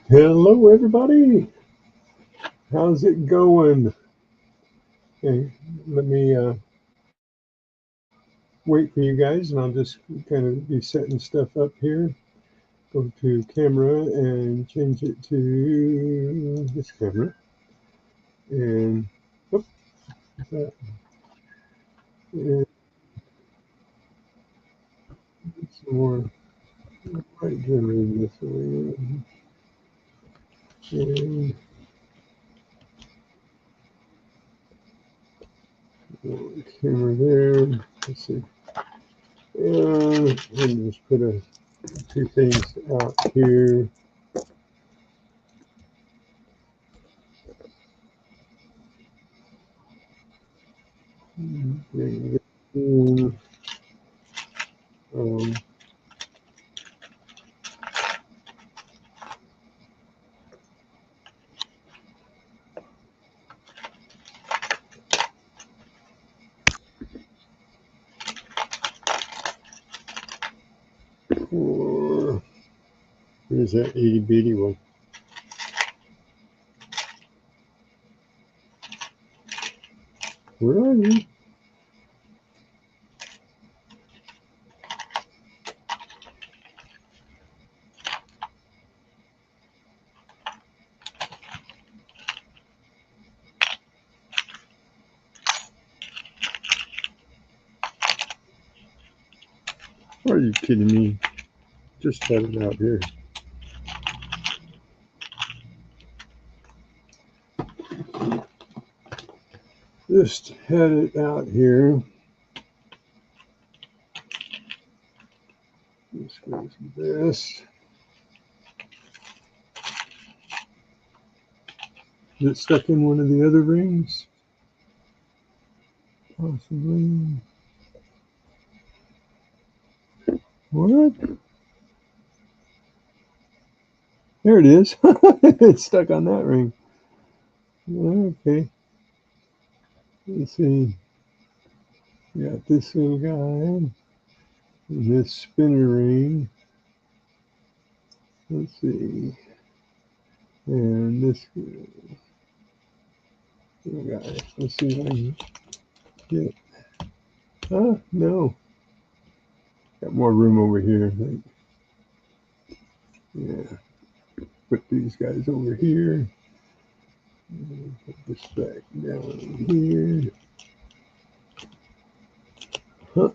Hello, everybody. How's it going? Hey, let me wait for you guys, and I'll just kind of be setting stuff up here. Go to camera and change it to this camera. And, oh, that, and some more right generating this way. And camera there. Let's see. And just put two things out here. Bring this in. Um, or here's that itty bitty one. Where are you? Are you kidding me? Just had it out here. Just had it out here. Let's go through this. Is it stuck in one of the other rings? Possibly. What? There it is. It's stuck on that ring. Okay. Let's see. We got this little guy and this spinner ring. Let's see. And this little guy. Let's see if I can get. No. Got more room over here. Yeah. Put these guys over here. Put this back down here. Huh.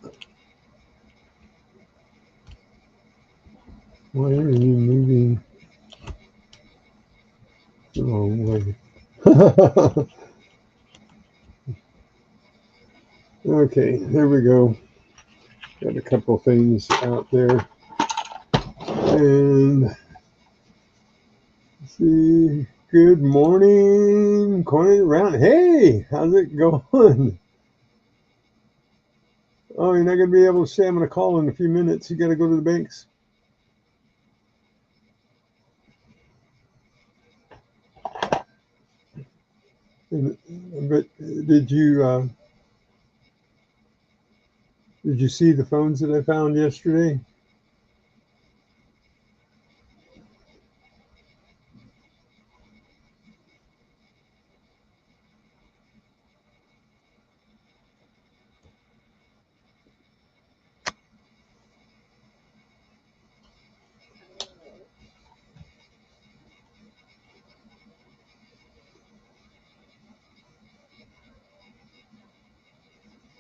Why are you moving the wrong way? Okay, there we go. Got a couple things out there. And let's see. Good morning, Corny around. Hey, how's it going? Oh, you're not going to be able to say I'm going to call in a few minutes. You got to go to the banks. But did you see the phones that I found yesterday?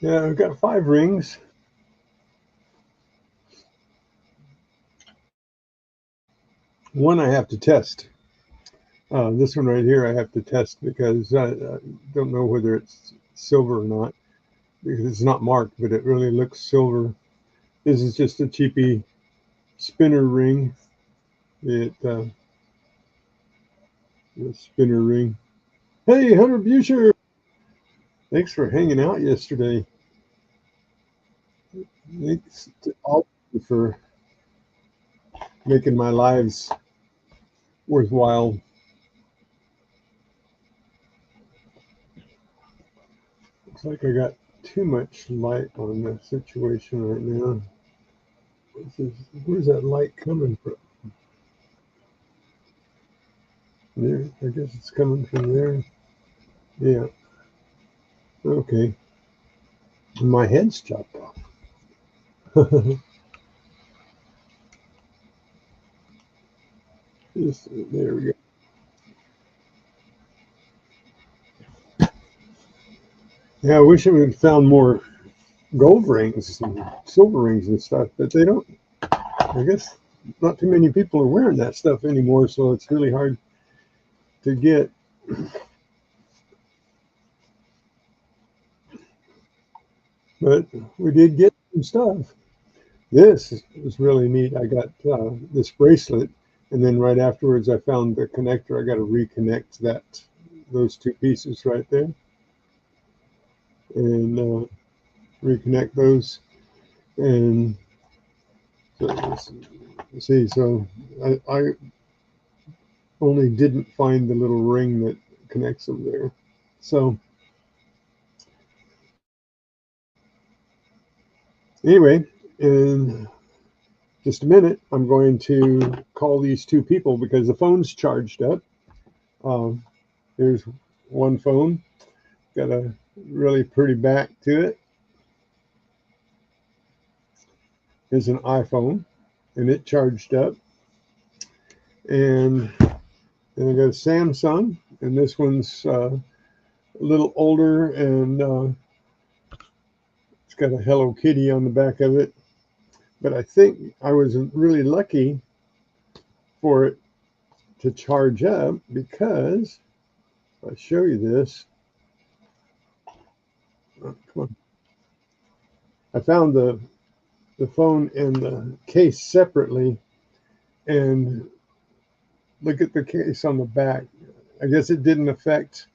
Yeah, I've got 5 rings. One I have to test. This one right here I have to test because I don't know whether it's silver or not because it's not marked, but it really looks silver. This is just a cheapy spinner ring. The spinner ring. Hey, Hunter Busher! Thanks for hanging out yesterday. Thanks to all for making my lives worthwhile. Looks like I got too much light on the situation right now. Where's that light coming from? There, I guess it's coming from there. Yeah. Okay. My head's chopped off. There we go. Yeah, I wish I would have found more gold rings and silver rings and stuff, but they don't. I guess not too many people are wearing that stuff anymore, so it's really hard to get. But we did get some stuff. This was really neat. I got this bracelet, and then right afterwards, I found the connector. I got to reconnect those two pieces right there, and reconnect those. And so, let's see, so I only didn't find the little ring that connects them there. So anyway, in just a minute, I'm going to call these two people because the phone's charged up. Um, Here's one phone, got a really pretty back to it. Is an iPhone, and it charged up. And then I got a Samsung, and this one's a little older, and it's got a Hello Kitty on the back of it. But I think I was really lucky for it to charge up because I'll show you this. Oh, come on. I found the phone and the case separately, and look at the case on the back. I guess it didn't affect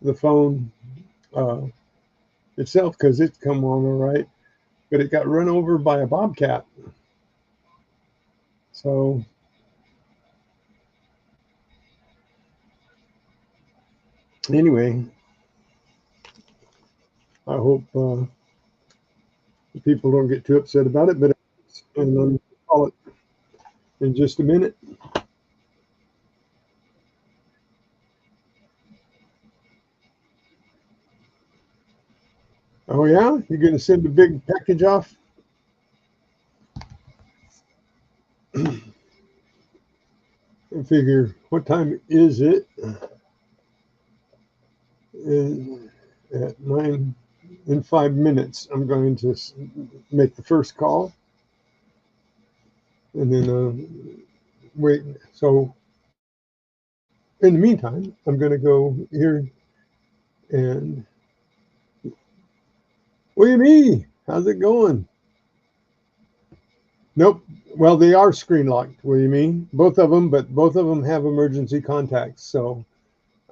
the phone uh, itself because it come on all right, but it got run over by a bobcat. So anyway, I hope people don't get too upset about it. But and I'll call it in just a minute. Oh yeah, you're going to send a big package off? I figure, what time is it? And at 9 in 5 minutes, I'm going to make the first call, and then wait. So in the meantime, I'm going to go here and William E. How's it going? Nope. Well, they are screen locked. William E. Both of them, but both of them have emergency contacts, so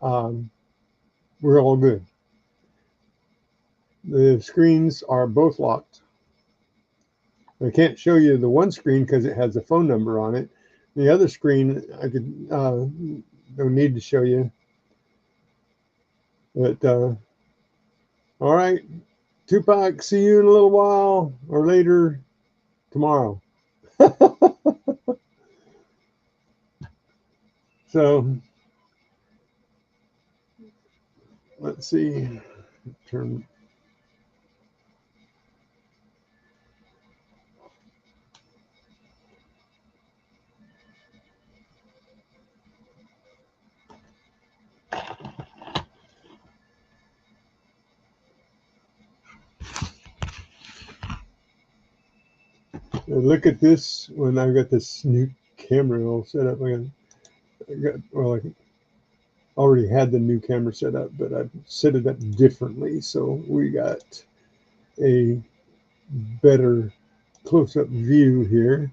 um, we're all good. The screens are both locked. I can't show you the one screen because it has a phone number on it. The other screen, I could don't need to show you. But all right, Tupac, see you in a little while or later tomorrow. So let's see. Turn. Look at this when I've got this new camera all set up. I already had the new camera set up, but I've set it up differently. So we got a better close-up view here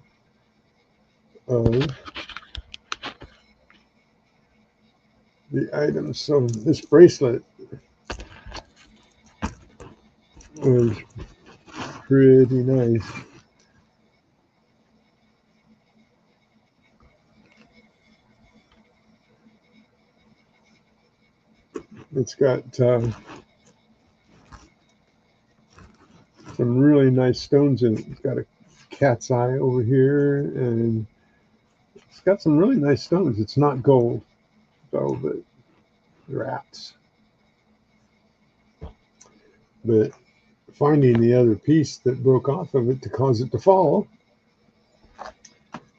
of the items. So this bracelet was pretty nice. It's got some really nice stones in it. It's got a cat's eye over here, and it's got some really nice stones. It's not gold, velvet rats. But finding the other piece that broke off of it to cause it to fall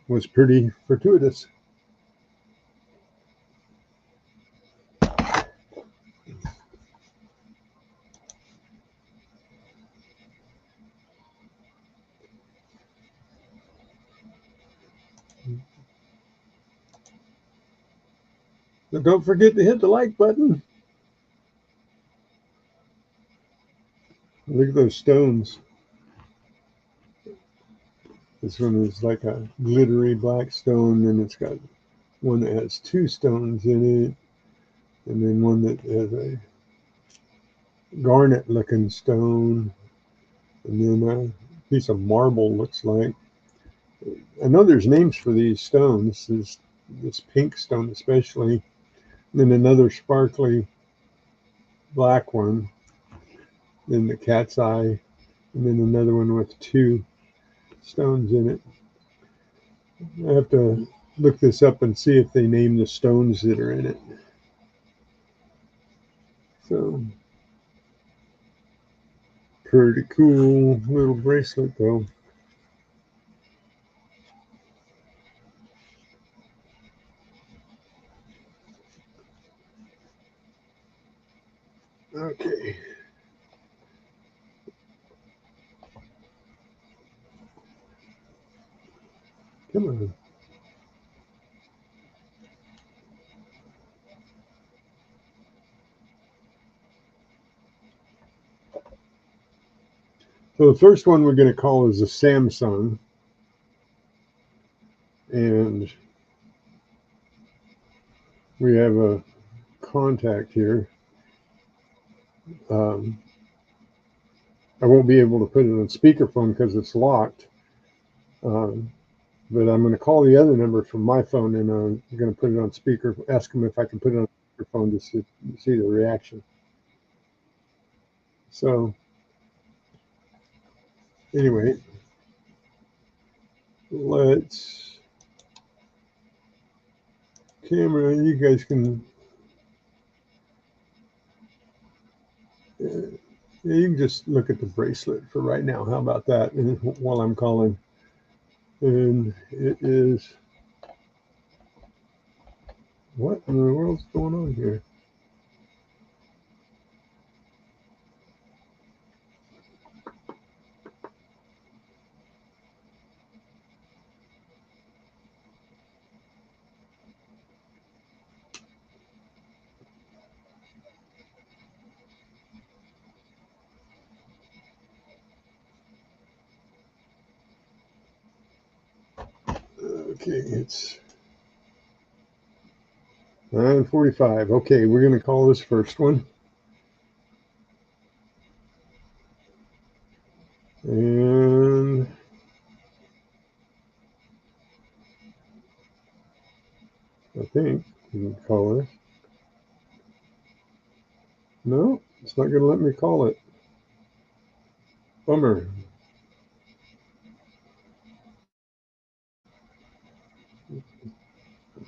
was pretty fortuitous. But don't forget to hit the like button. Look at those stones. This one is like a glittery black stone, and it's got one that has two stones in it, and then one that has a garnet looking stone, and then a piece of marble looks like. I know there's names for these stones. There's this pink stone especially, and then another sparkly black one, then the cat's eye, and then another one with two stones in it. I have to look this up and see if they name the stones that are in it. So, pretty cool little bracelet though. Okay. Come on. So the first one we're going to call is a Samsung. And we have a contact here. I won't be able to put it on speakerphone because it's locked. But I'm going to call the other number from my phone, and I'm going to put it on speaker, ask them if I can put it on speakerphone to see the reaction. So anyway, let's camera, you guys can, you can just look at the bracelet for right now. How about that? And while I'm calling, and it is, what in the world's going on here? Okay, it's 9:45. Okay, we're going to call this first one. And I think we can call this. No, it's not going to let me call it. Bummer.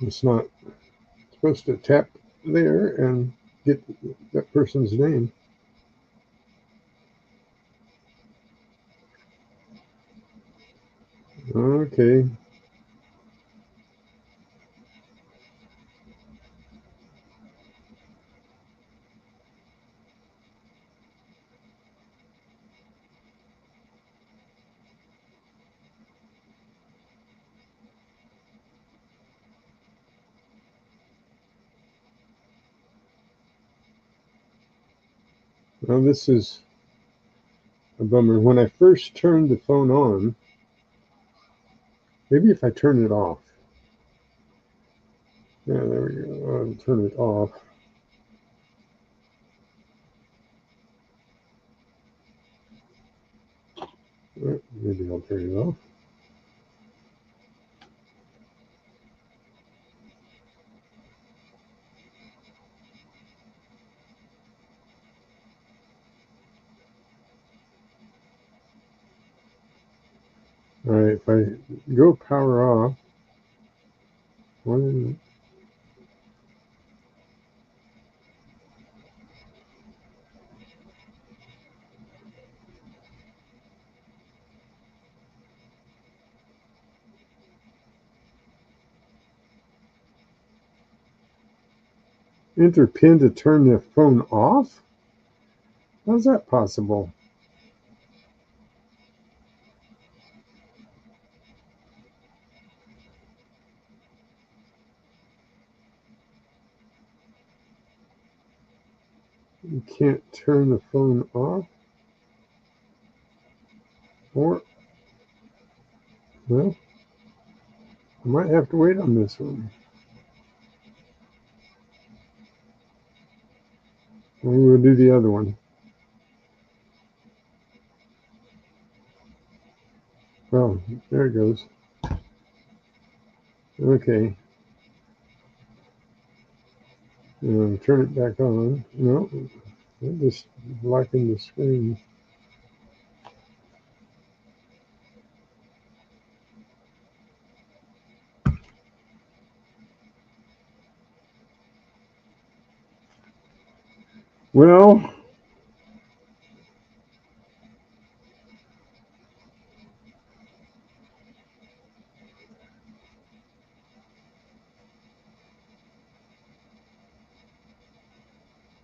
It's not supposed to tap there and get that person's name. Okay. Well, this is a bummer. When I first turned the phone on, maybe if I turn it off. Yeah, there we go. I'll turn it off. Maybe I'll turn it off. All right, if I go power off, Enter PIN to turn the phone off? How's that possible? You can't turn the phone off? Or, well, I might have to wait on this one. Maybe we'll do the other one. Oh, there it goes. Okay. Turn it back on. No, I'm just blocking the screen. Well,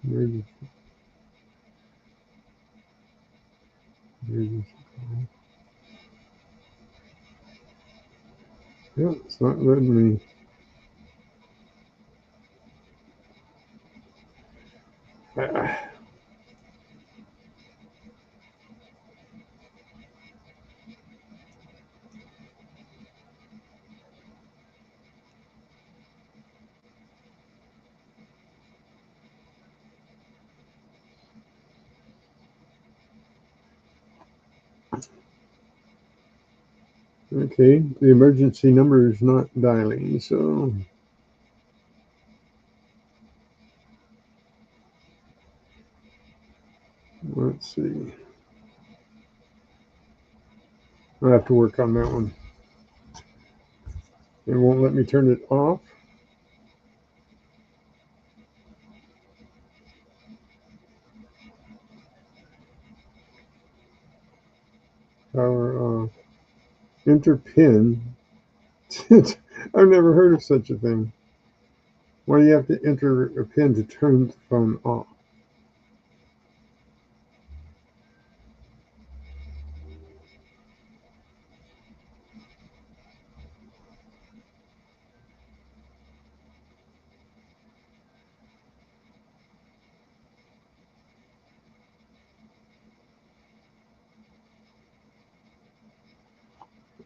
maybe, maybe. Yeah, it's not letting me. Okay, the emergency number is not dialing, so let's see. I'll have to work on that one. It won't let me turn it off. Power off. Enter PIN. I've never heard of such a thing. Why do you have to enter a PIN to turn the phone off?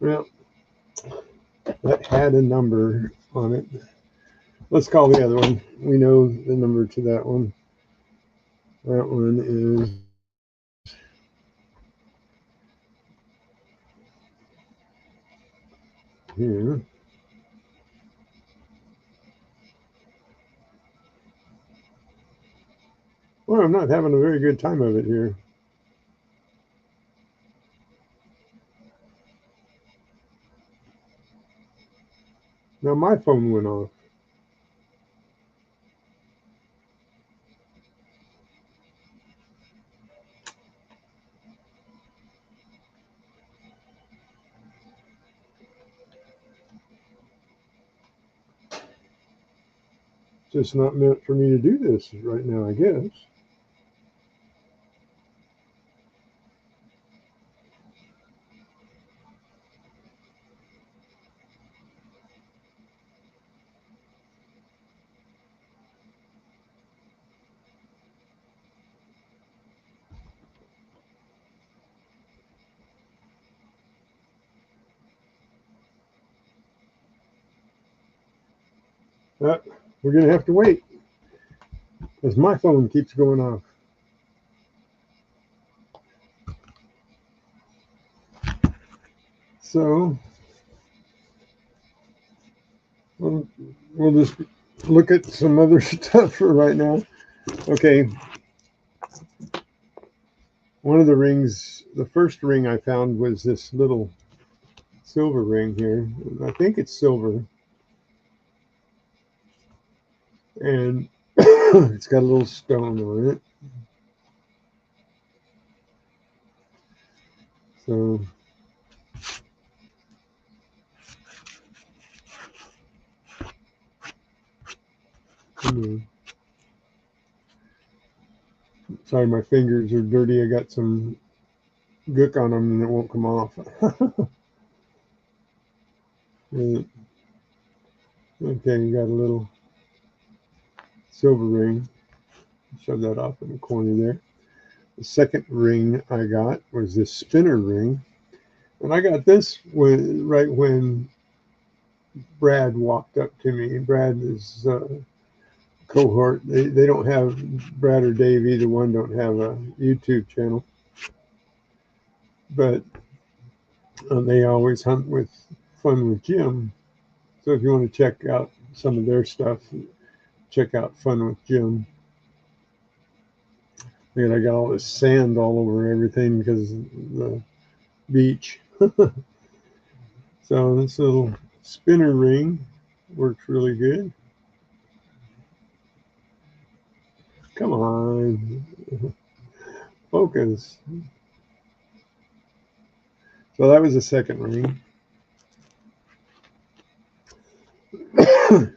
Well, that had a number on it. Let's call the other one. We know the number to that one. That one is here. Well, I'm not having a very good time of it here. Now my phone went off. Just not meant for me to do this right now, I guess. We're going to have to wait because my phone keeps going off. So we'll just look at some other stuff for right now. Okay. One of the rings, the first ring I found was this little silver ring here. I think it's silver. And it's got a little stone on it. So Sorry, my fingers are dirty. I got some gook on them and it won't come off. Okay, you got a little silver ring. Shove that off in the corner there. The second ring I got was this spinner ring. And I got this right when Brad walked up to me. Brad is cohort. They don't have, Brad or Dave, either one don't have a YouTube channel. But they always hunt with Fun with Jim. So if you want to check out some of their stuff, check out Fun with Jim. And I got all this sand all over everything because of the beach. So this little spinner ring works really good. Come on, focus. So that was the second ring.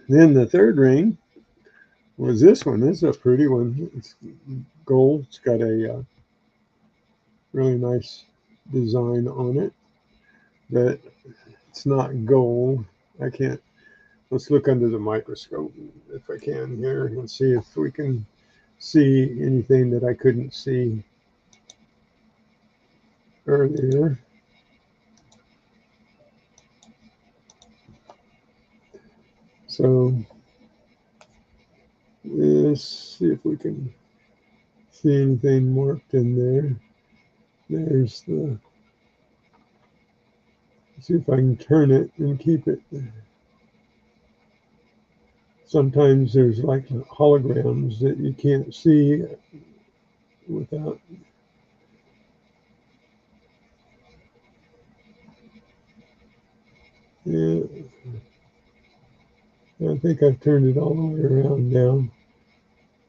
Then the third ring was this one. This is a pretty one. It's gold. It's got a really nice design on it, but it's not gold. I can't. Let's look under the microscope if I can here and see if we can see anything that I couldn't see earlier. So let's see if we can see anything marked in there. There's the, see if I can turn it and keep it. Sometimes there's like holograms that you can't see without. Yeah, I think I've turned it all the way around now,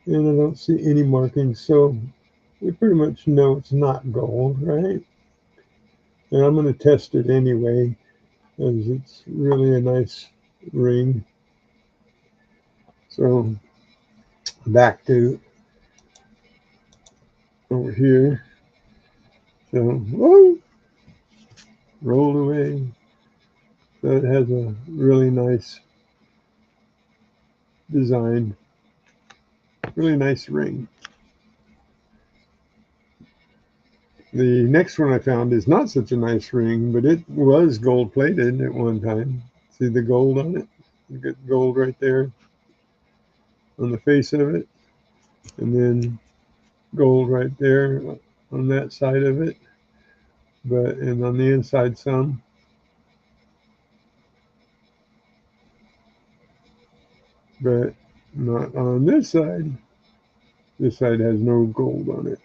and I don't see any markings, so we pretty much know it's not gold, right? And I'm going to test it anyway, as it's really a nice ring. So back to over here. So, whoa, rolled away. So it has a really nice design, really nice ring. The next one I found is not such a nice ring, but it was gold plated at one time. See the gold on it? You get gold right there on the face of it, and then gold right there on that side of it, but and on the inside some. But not on this side. This side has no gold on it.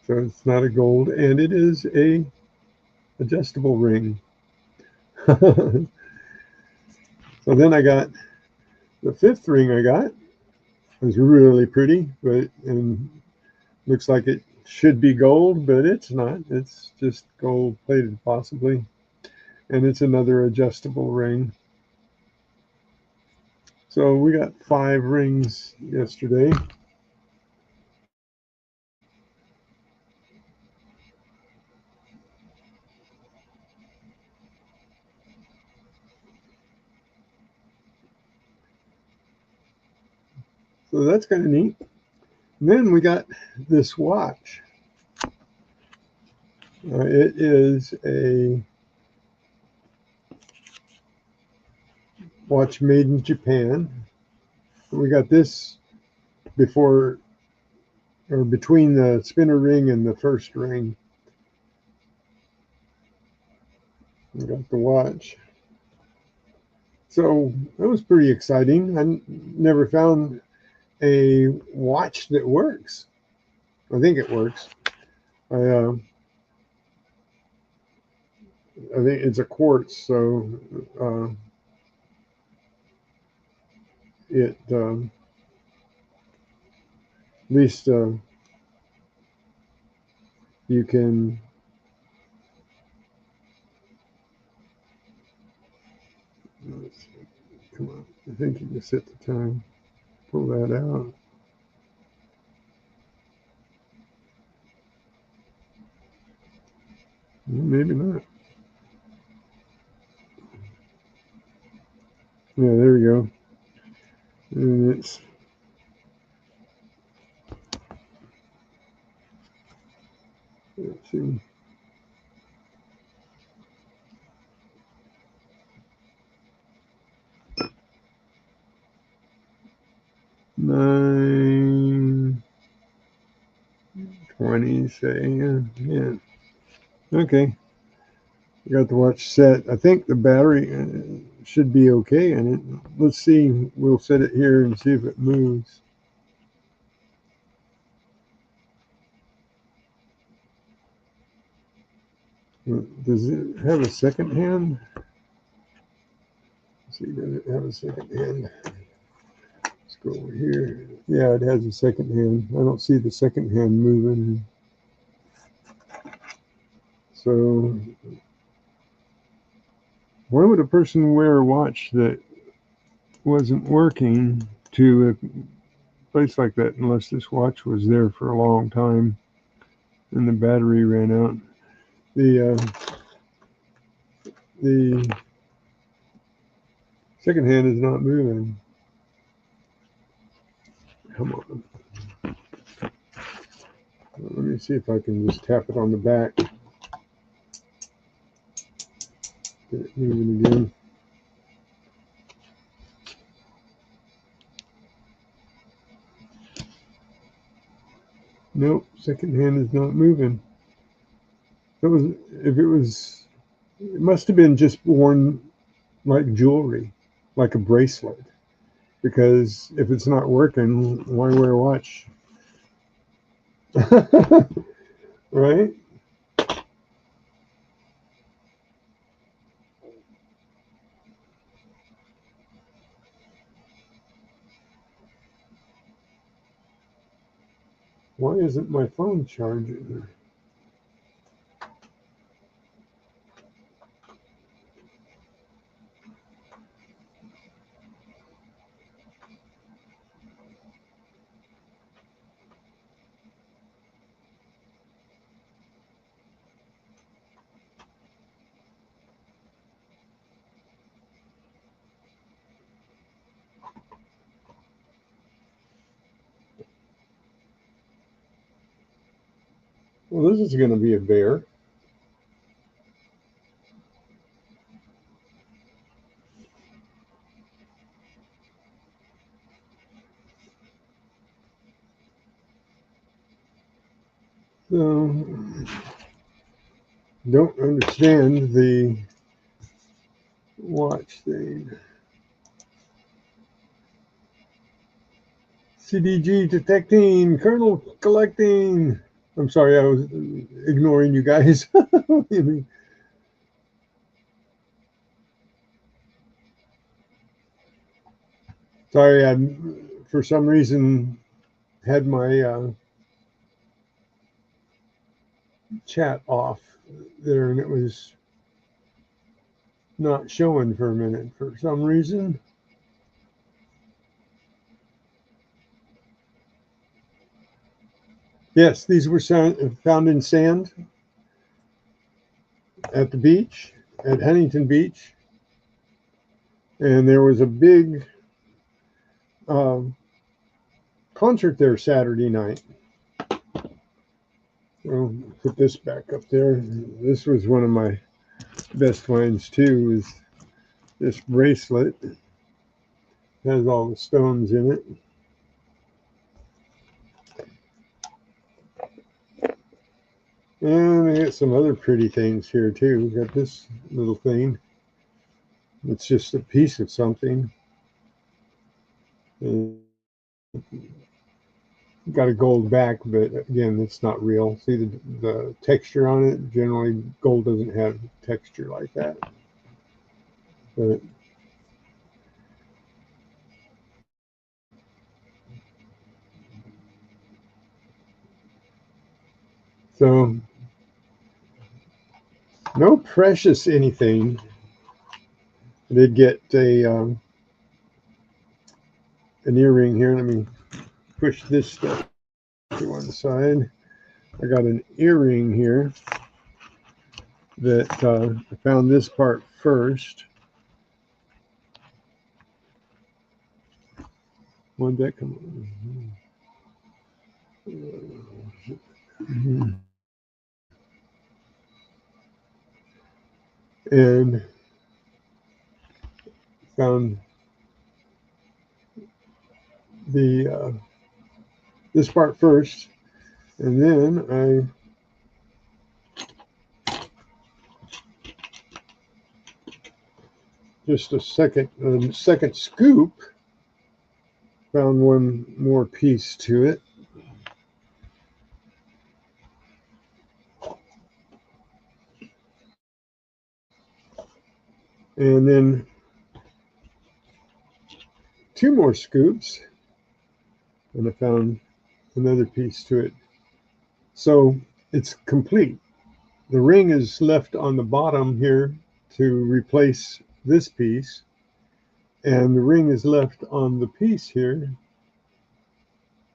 So it's not a gold, and it is a adjustable ring. So then I got the fifth ring I got. It was really pretty, but and looks like it should be gold, but it's not. It's just gold plated possibly. And it's another adjustable ring. So we got 5 rings yesterday. So that's kind of neat. And then we got this watch. It is a watch made in Japan. We got this before or between the spinner ring and the first ring. We got the watch. So that was pretty exciting. I never found a watch that works. I think it works. I think it's a quartz, so it at least you can come on. I think you can set the time. Pull that out. Maybe not. Yeah, there we go. And it's let's see. Nine 20, say, yeah. Okay. I got the watch set. I think the battery should be okay in it. Let's see. We'll set it here and see if it moves. Does it have a second hand? Let's see, does it have a second hand? Let's go over here. Yeah, it has a second hand. I don't see the second hand moving. So why would a person wear a watch that wasn't working to a place like that unless this watch was there for a long time and the battery ran out? The second hand is not moving. Come on. Let me see if I can just tap it on the back. Get it moving again. Nope, second hand is not moving. It must have been just worn like jewelry, like a bracelet. Because if it's not working, why wear a watch? Right? Why isn't my phone charging? Well, this is going to be a bear. So, don't understand the watch thing. CDG detecting, kernel collecting. I'm sorry, I was ignoring you guys. Sorry, I for some reason had my chat off there and it was not showing for a minute for some reason. Yes, these were found in sand at the beach, at Huntington Beach. And there was a big concert there Saturday night. I'll put this back up there. This was one of my best finds too, is this bracelet. It has all the stones in it. And I got some other pretty things here too. Got this little thing. It's just a piece of something. And got a gold back, but again, it's not real. See the texture on it? Generally, gold doesn't have texture like that. But so, no precious anything. I did get an earring here. Let me push this stuff to one side. I got an earring here. that I found this part first. Why'd that come on? And found the this part first, and then just a second scoop, found one more piece to it. And then 2 more scoops, and I found another piece to it. So it's complete. The ring is left on the bottom here to replace this piece, and the ring is left on the piece here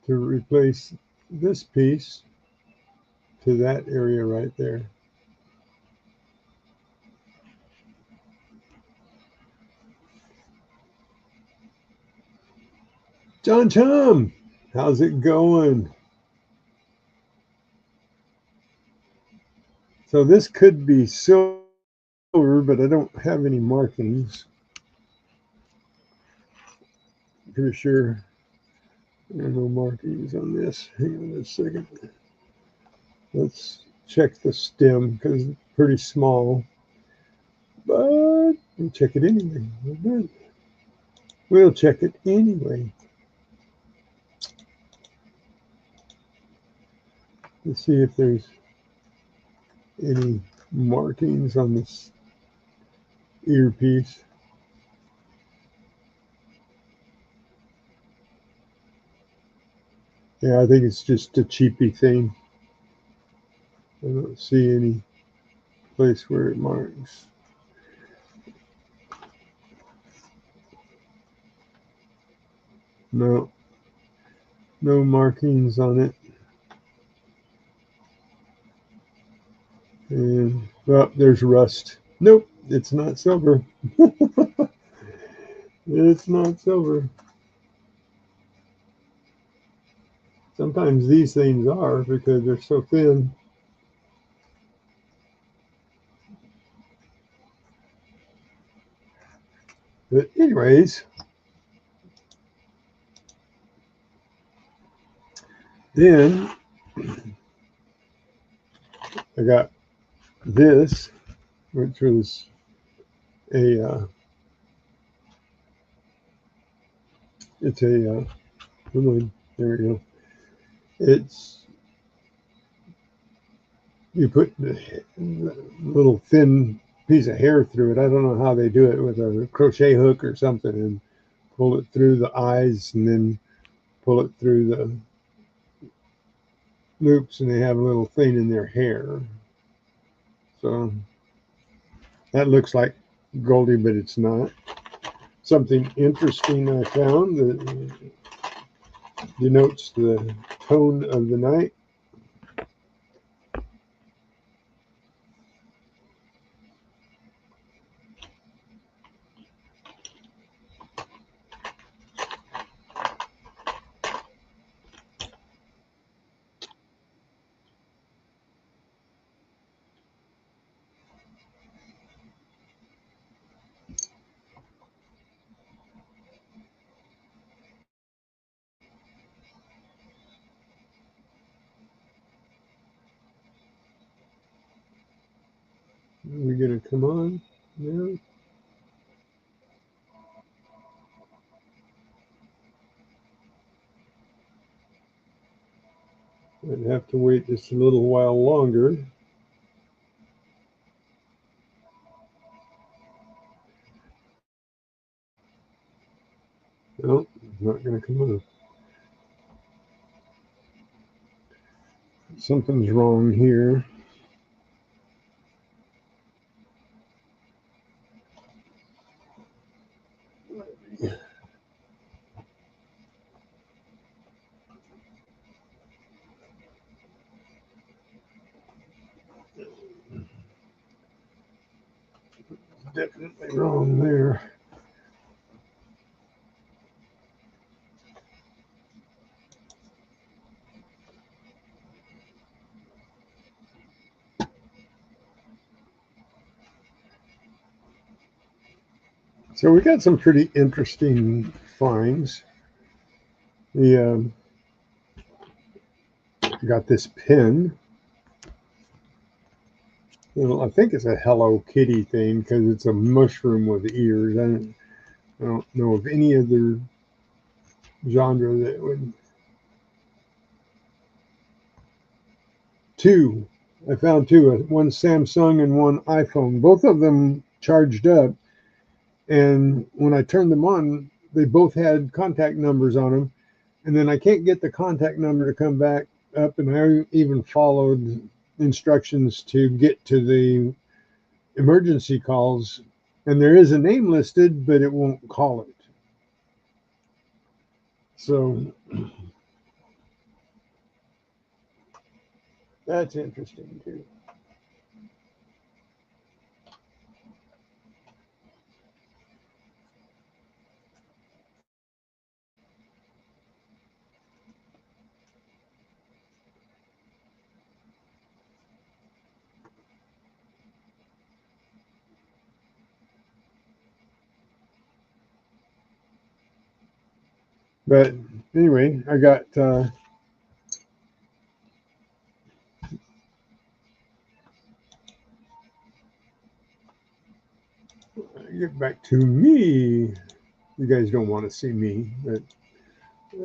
to replace this piece to that area right there. John Chum, how's it going? So this could be silver, but I don't have any markings. Pretty sure there are no markings on this. Hang on a second. Let's check the stem because it's pretty small. But we'll check it anyway. We'll check it anyway. Let's see if there's any markings on this earpiece. Yeah, I think it's just a cheapy thing. I don't see any place where it marks. No markings on it. And, oh, there's rust. Nope, it's not silver. It's not silver. Sometimes these things are because they're so thin. But anyways, then I got this, which was a it's a there we go. It's you put the little thin piece of hair through it. I don't know how they do it with a crochet hook or something, and pull it through the eyes, and then pull it through the loops, and they have a little thing in their hair. So that looks like Goldie, but it's not. Something interesting I found that denotes the tone of the night. Are we gonna come on now? I'd have to wait just a little while longer. No, not gonna come on. Something's wrong here. definitely wrong there. So we got some pretty interesting finds. We got this pin. I think it's a Hello Kitty thing because it's a mushroom with ears. I don't know of any other genre that would. Two. I found two. One Samsung and one iPhone. Both of them charged up. And when I turned them on, they both had contact numbers on them. And then I can't get the contact number to come back up. And I even followed instructions to get to the emergency calls. And there is a name listed, but it won't call it. So that's interesting too. But anyway, I got get back to me. You guys don't want to see me, but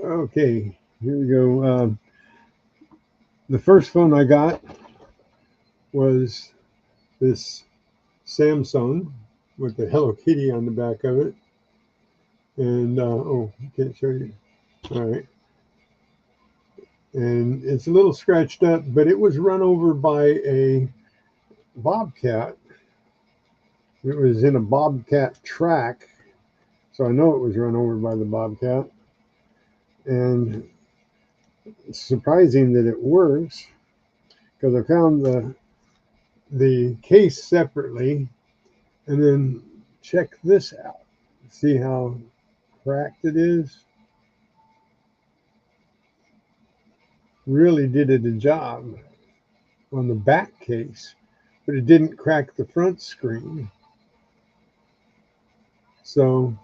okay, here we go. The first phone I got was this Samsung with the Hello Kitty on the back of it. And oh, I can't show you. All right. And it's a little scratched up, but it was run over by a bobcat. It was in a bobcat track, so I know it was run over by the bobcat. And it's surprising that it works because I found the case separately, and then check this out. See how cracked it is? Really did it a job on the back case, but it didn't crack the front screen. So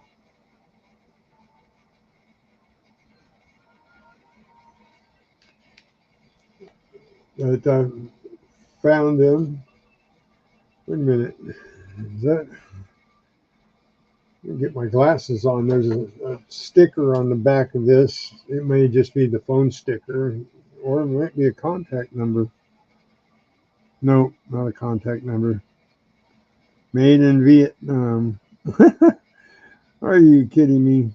but I found them. Wait a minute. Is that? Let me get my glasses on. There's a sticker on the back of this. It may just be the phone sticker, or it might be a contact number. No, not a contact number. Made in Vietnam. Are you kidding me?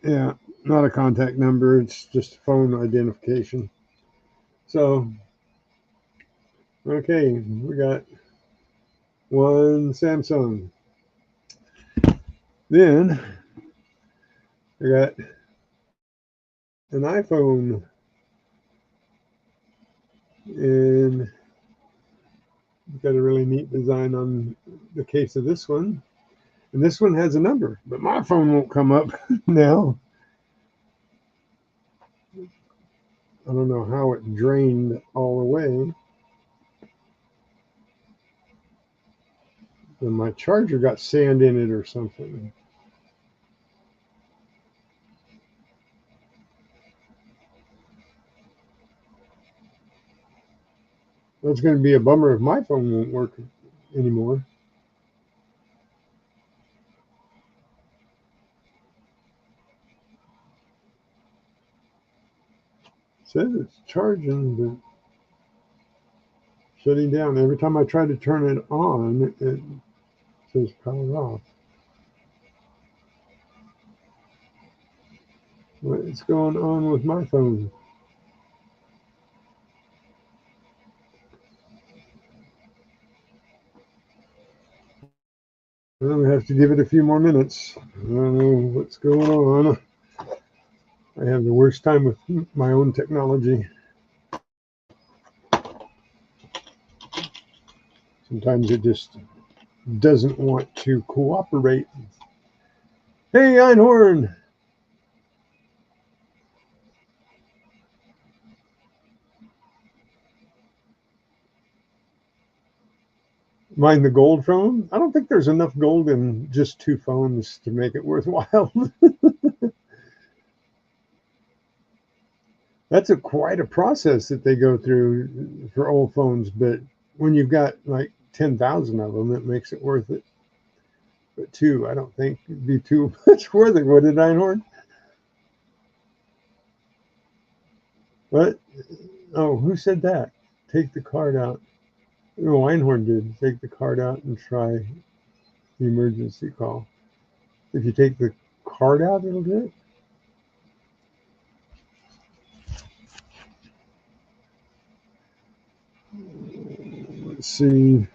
Yeah, not a contact number. It's just phone identification. So, okay, we got one Samsung. Then I got an iPhone, and got a really neat design on the case of this one. And this one has a number, but my phone won't come up now. I don't know how it drained all the way. And my charger got sand in it or something. That's going to be a bummer if my phone won't work anymore. It says it's charging, but shutting down. Every time I try to turn it on, it says power off. What is going on with my phone? Well, we have to give it a few more minutes. I don't know what's going on. I have the worst time with my own technology. Sometimes it just doesn't want to cooperate. Hey, Einhorn! Mind the gold phone? I don't think there's enough gold in just 2 phones to make it worthwhile. That's quite a process that they go through for old phones, but when you've got like 10,000 of them, it makes it worth it. But 2, I don't think it'd be too much worth it, would it, Einhorn? What? Oh, who said that? Take the card out. No, Einhorn did. Take the card out and try the emergency call. If you take the card out, it'll do it. Let's see.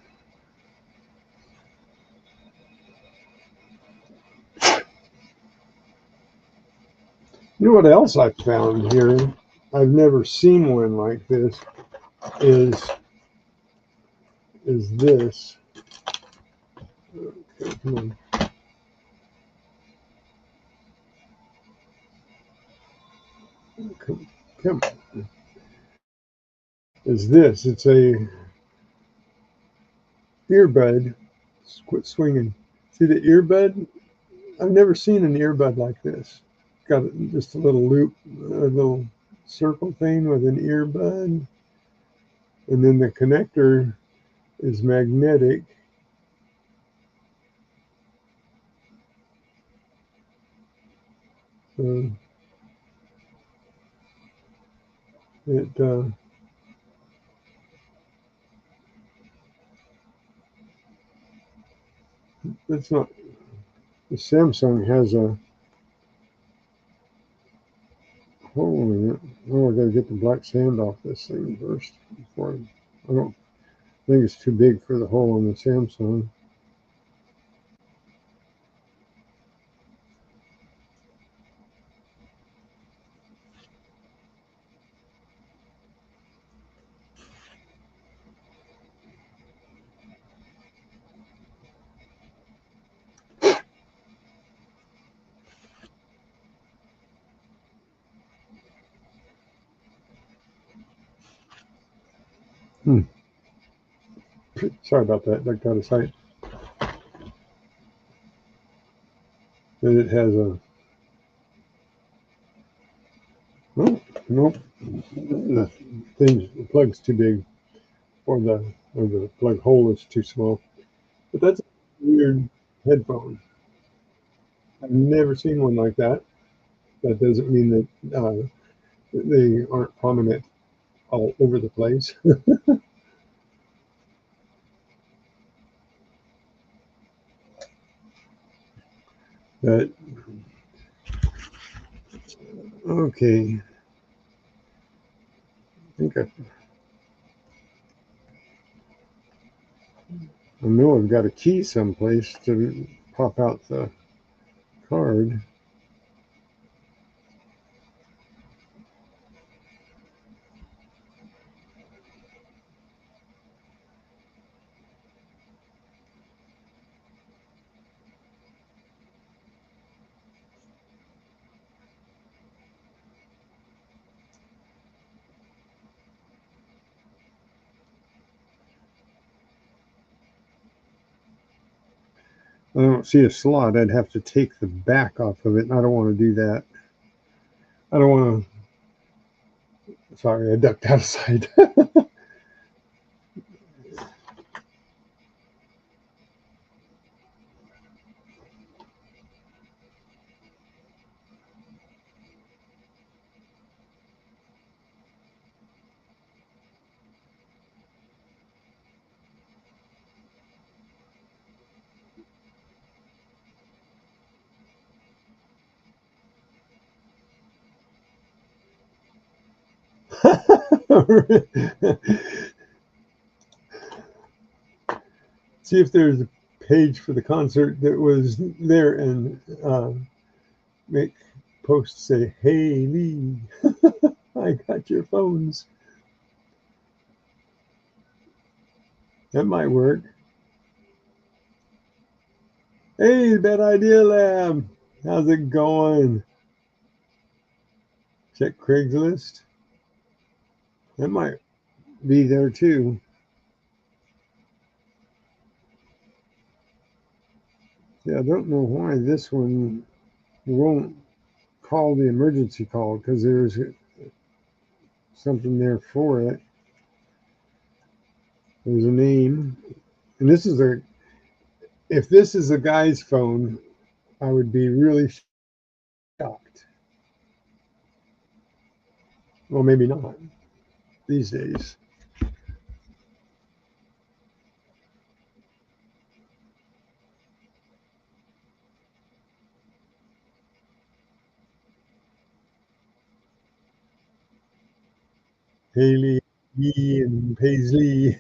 You know what else I found here? I've never seen one like this. Is this? Okay, come on. Come on. Is this? It's a earbud. Quit swinging. See the earbud? I've never seen an earbud like this. Got just a little loop, a little circle thing with an earbud, and then the connector is magnetic. So it's not. The Samsung has a hole in it. Oh, I gotta get the black sand off this thing first before I don't think it's too big for the hole on the Samsung. Sorry about that. Ducked out of sight. And it has a. Oh, nope. The plug's too big, or the plug hole is too small. But that's a weird headphone. I've never seen one like that. That doesn't mean that they aren't prominent all over the place. But okay, I know I've got a key someplace to pop out the card. I don't see a slot. I'd have to take the back off of it, and I don't want to do that. I don't want to. Sorry, I ducked out of sight. See if there's a page for the concert that was there, and make posts say, "Hey Lee, I got your phones." That might work. Hey, Bad Idea Lab. How's it going? Check Craigslist. That might be there too. Yeah, I don't know why this one won't call the emergency call because there's something there for it. There's a name. And this is if this is a guy's phone, I would be really shocked. Well, maybe not these days. Haley Lee and Paisley.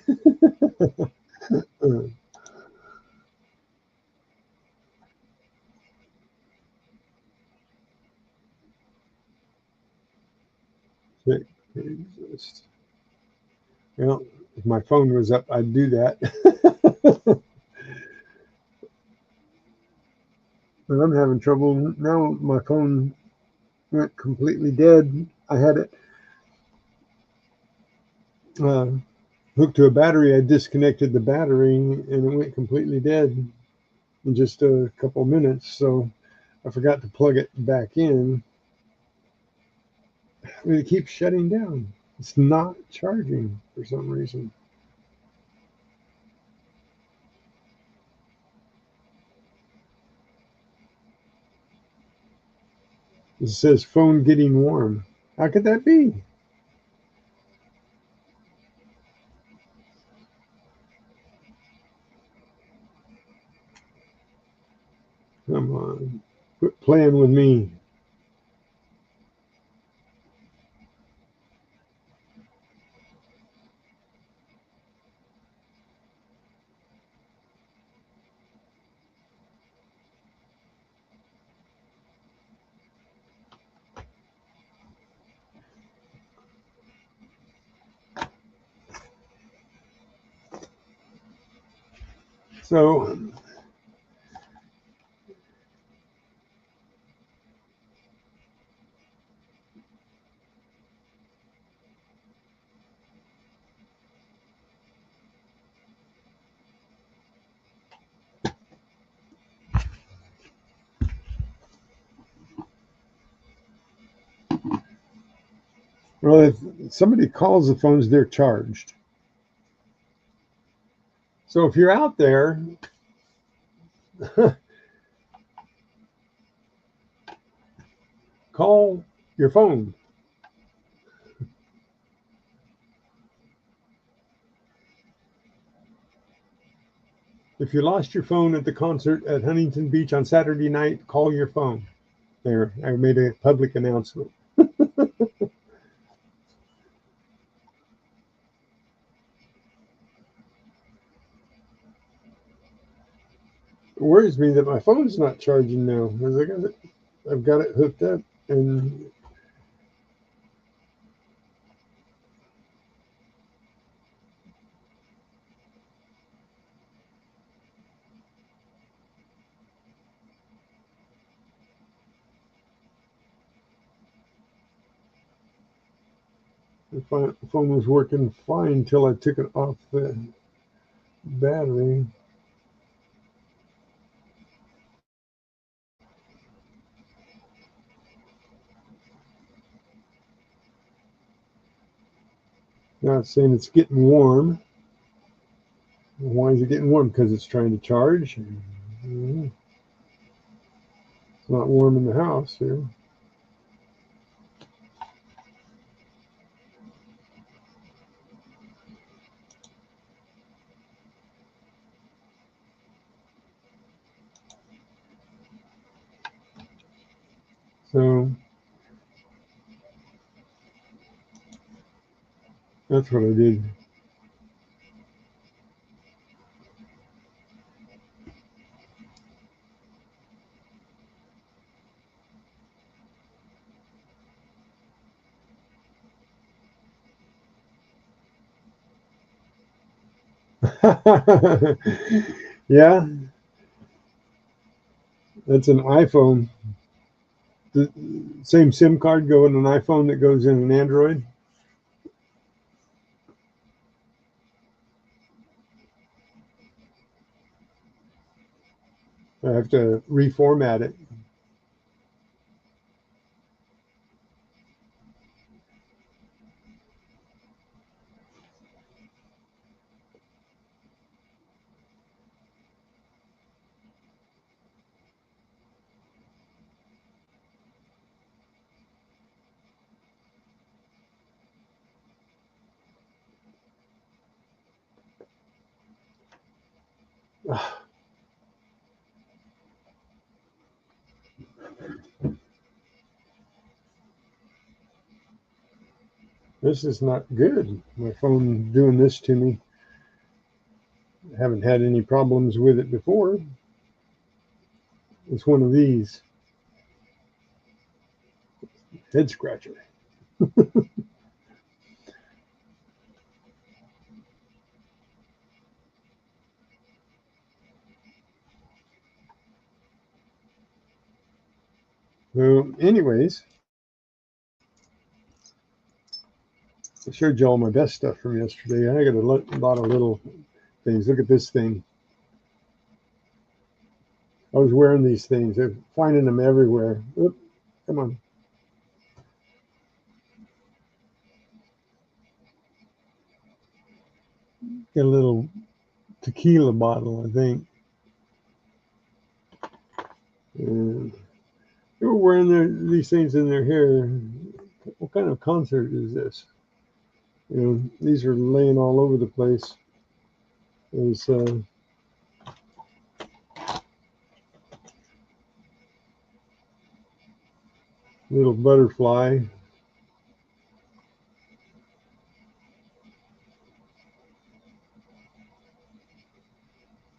Check Craigslist. Well, if my phone was up, I'd do that. But I'm having trouble now. My phone went completely dead. I had it uh, hooked to a battery. I disconnected the battery and it went completely dead in just a couple minutes. So I forgot to plug it back in. I mean, it keeps shutting down. It's not charging for some reason. It says phone getting warm. How could that be? Come on. Quit playing with me. So, well, if somebody calls the phones, they're charged. So if you're out there, call your phone. If you lost your phone at the concert at Huntington Beach on Saturday night, call your phone. There, I made a public announcement. It worries me that my phone's not charging now because I've got it hooked up and the phone was working fine until I took it off the battery. Now it's saying it's getting warm. Why is it getting warm? Because it's trying to charge. It's not warm in the house here. So that's what I did. Yeah, that's an iPhone. The same SIM card go in an iPhone that goes in an Android. I have to reformat it. This is not good. My phone doing this to me. I haven't had any problems with it before. It's one of these. Head scratcher. So, anyways, I showed you all my best stuff from yesterday. I got a lot of little things. Look at this thing. I was wearing these things. I'm finding them everywhere. Oop, come on. Get a little tequila bottle, I think. And they were wearing these things in their hair. What kind of concert is this? You know, these are laying all over the place. There's little butterfly.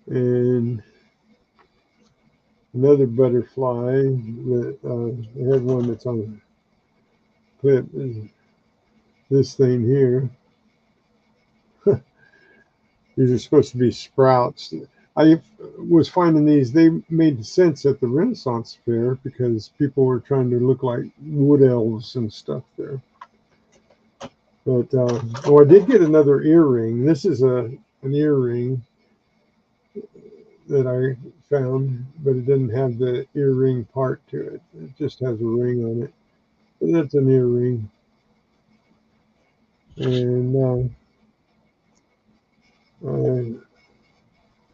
And another butterfly that I had one that's on a clip. This thing here. These are supposed to be sprouts. I was finding these, they made sense at the Renaissance Fair because people were trying to look like wood elves and stuff there. But, oh, I did get another earring. This is an earring that I found, but it didn't have the earring part to it. It just has a ring on it. But that's an earring. And I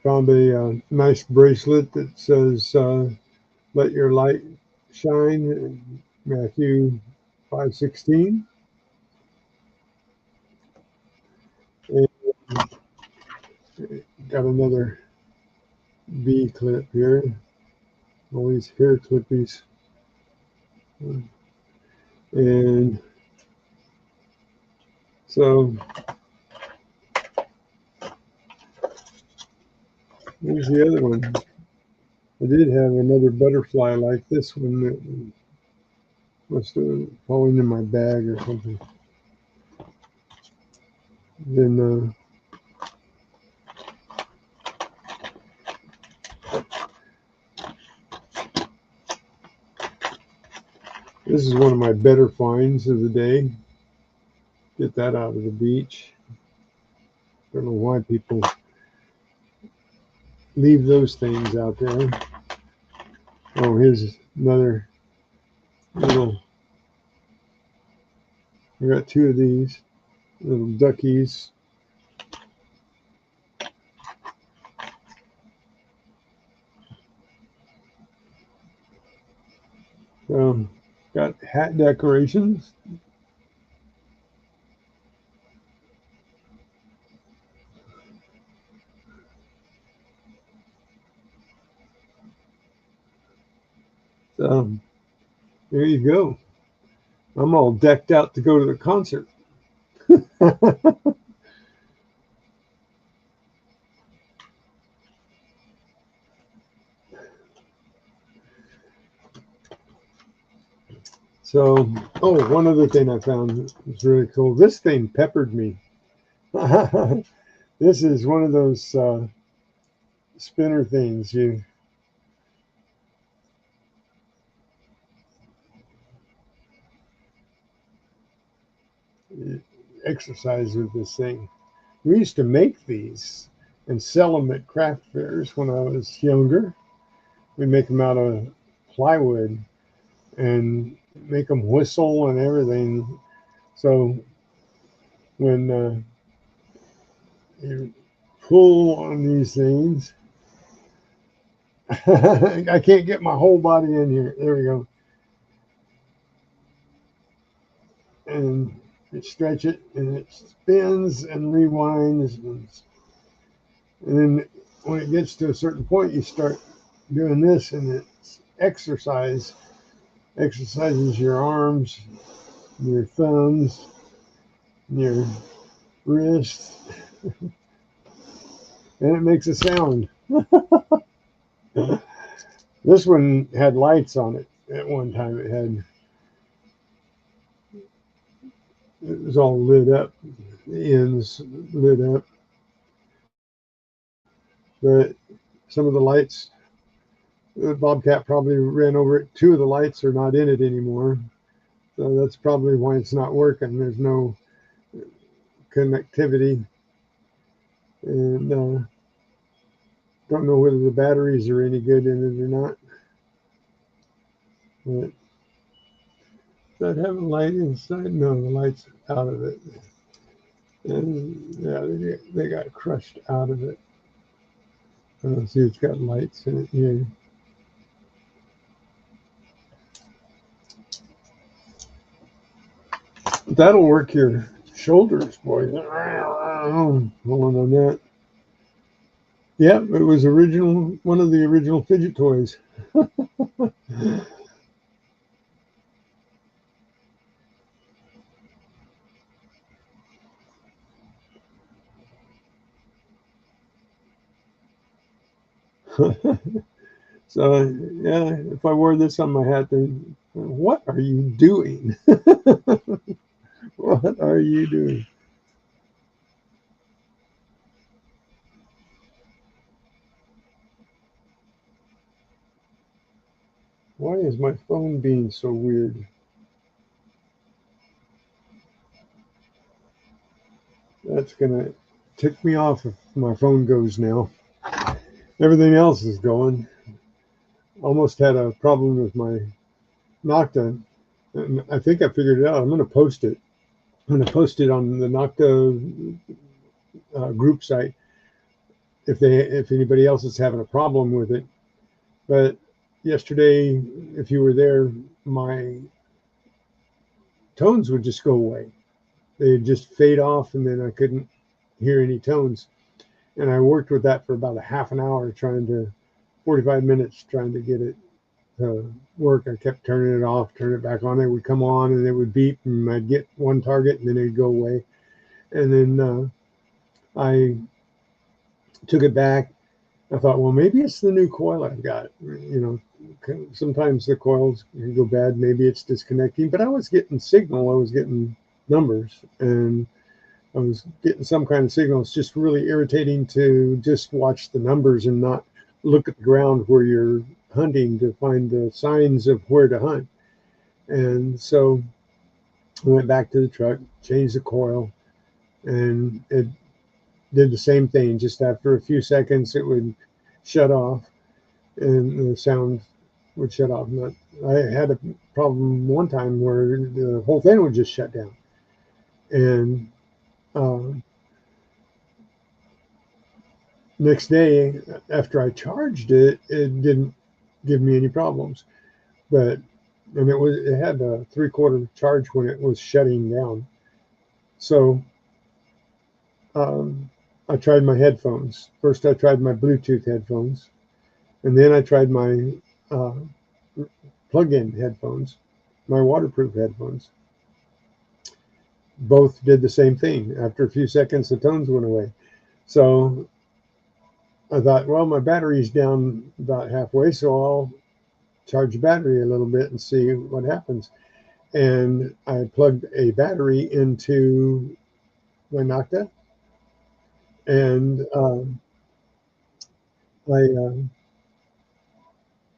found a nice bracelet that says, let your light shine, Matthew 5:16. And got another B clip here. All these hair clippies. And so here's the other one. I did have another butterfly like this one that must have fallen in my bag or something. Then this is one of my better finds of the day. Get that out of the beach. Don't know why people leave those things out there. Oh, here's another little. I got two of these little duckies. Got hat decorations. So there you go. I'm all decked out to go to the concert. So, oh, one other thing I found was really cool. This thing peppered me. This is one of those spinner things. You exercise with this thing. We used to make these and sell them at craft fairs when I was younger. We make them out of plywood and make them whistle and everything. So when you pull on these things, I can't get my whole body in here. There we go. And you stretch it and it spins and rewinds. And then when it gets to a certain point, you start doing this and it's exercises your arms, your thumbs, your wrists, and it makes a sound. This one had lights on it at one time. It was all lit up, the ends lit up, but some of the lights, the Bobcat probably ran over it. Two of the lights are not in it anymore, so that's probably why it's not working. There's no connectivity, and don't know whether the batteries are any good in it or not. But does that have a light inside? No, the light's out of it. And yeah, they got crushed out of it. See, it's got lights in it here. That'll work your shoulders, boy. Hold on that. Yeah, it was one of the original fidget toys. So yeah, if I wore this on my hat, then what are you doing? What are you doing? Why is my phone being so weird? That's gonna tick me off if my phone goes now. Everything else is going. Almost had a problem with my Nocta, and I think I figured it out. I'm going to post it. I'm going to post it on the Nocta group site if anybody else is having a problem with it. But yesterday, if you were there, my tones would just go away. They'd just fade off, and then I couldn't hear any tones. And I worked with that for about a half an hour, 45 minutes trying to get it to work. I kept turning it off, turning it back on. It would come on and it would beep, and I'd get one target and then it'd go away. And then I took it back. I thought, well, maybe it's the new coil I've got. You know, sometimes the coils go bad. Maybe it's disconnecting, but I was getting signal. I was getting numbers, and I was getting some kind of signal. It's just really irritating to just watch the numbers and not look at the ground where you're hunting to find the signs of where to hunt. And so I went back to the truck, changed the coil, and it did the same thing. Just after a few seconds, it would shut off and the sound would shut off. I had a problem one time where the whole thing would just shut down. And next day, after I charged it, it didn't give me any problems. And it had a 3/4 charge when it was shutting down. So I tried my headphones. First, I tried my Bluetooth headphones, and then I tried my plug-in headphones, my waterproof headphones. Both did the same thing. After a few seconds, the tones went away. So I thought, well, my battery's down about halfway, so I'll charge the battery a little bit and see what happens. And I plugged a battery into my Nocta, and I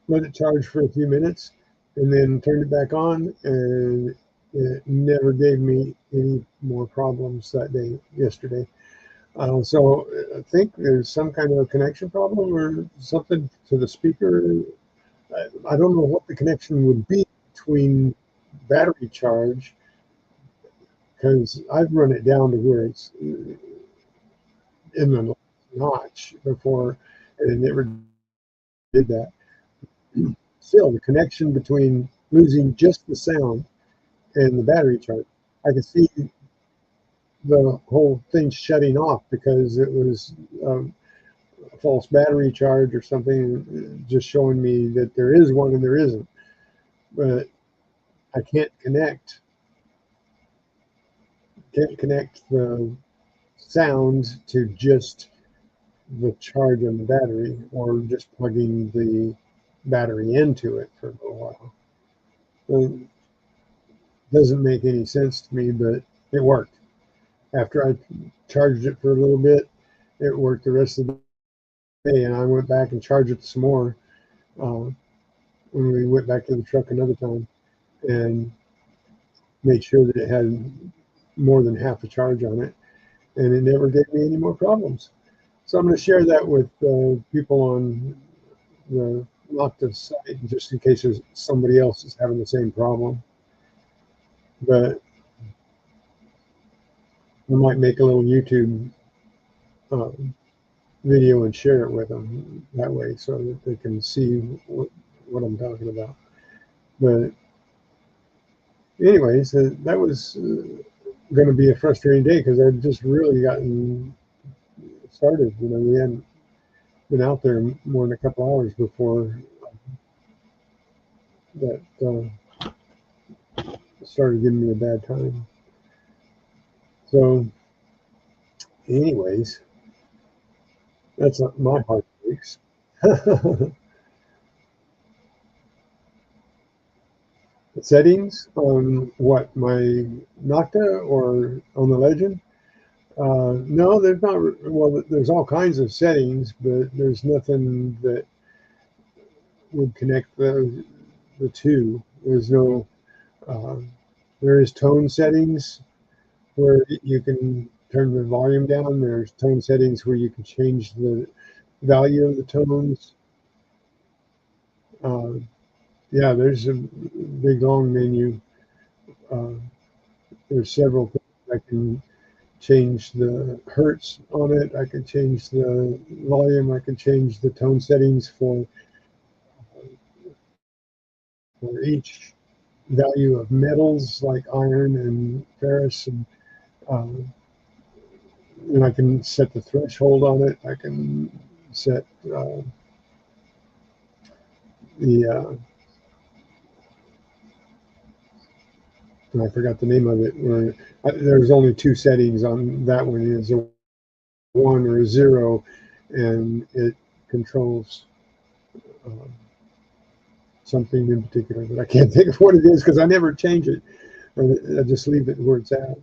let it charge for a few minutes and then turned it back on, and it never gave me any more problems that day, yesterday. So I think there's some kind of a connection problem or something to the speaker. I don't know what the connection would be between battery charge, because I've run it down to where it's in the notch before, and it never did that. Still, the connection between losing just the sound and the battery charge, I could see the whole thing shutting off because it was a false battery charge or something, just showing me that there is one and there isn't. But I can't connect the sound to just the charge on the battery, or just plugging the battery into it for a little while. It doesn't make any sense to me, but it worked. After I charged it for a little bit, it worked the rest of the day, and I went back and charged it some more when we went back to the truck another time, and made sure that it had more than half a charge on it, and it never gave me any more problems. So I'm going to share that with people on the Nocta site, just in case there's somebody else is having the same problem. But I might make a little YouTube video and share it with them that way, so that they can see what I'm talking about. But anyways, that was going to be a frustrating day because I'd just really gotten started. We hadn't been out there more than a couple hours before that started giving me a bad time. So anyways, that's not my heart breaks. Settings on what, my Nocta or on the Legend? No, there's not. Well, there's all kinds of settings, but there's nothing that would connect the two. There's no. There is tone settings where you can turn the volume down. There's tone settings where you can change the value of the tones. Yeah, there's a big long menu. There's several things. I can change the hertz on it. I can change the volume. I can change the tone settings for each value of metals like iron and ferrous, and I can set the threshold on it. I can set the I forgot the name of it. Where there's only two settings on that one. Is a 1 or a 0, and it controls something in particular, but I can't think of what it is because I never change it. I just leave it where it's at.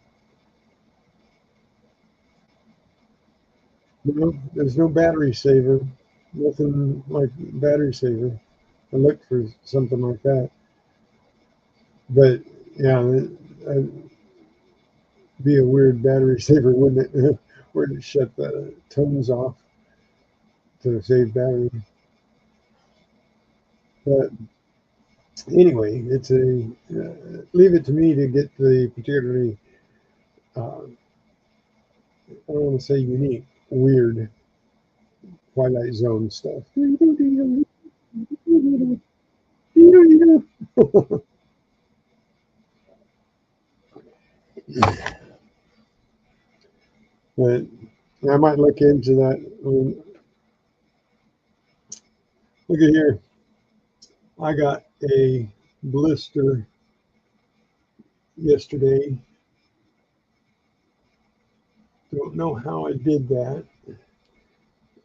No, there's no battery saver. Nothing like battery saver. I looked for something like that, but yeah, it'd be a weird battery saver, wouldn't it? Where to shut the tones off to save battery. But anyway, it's leave it to me to get the particularly I don't want to say unique, weird Twilight Zone stuff. But I might look into that. Look at here. I got a blister yesterday. Don't know how I did that.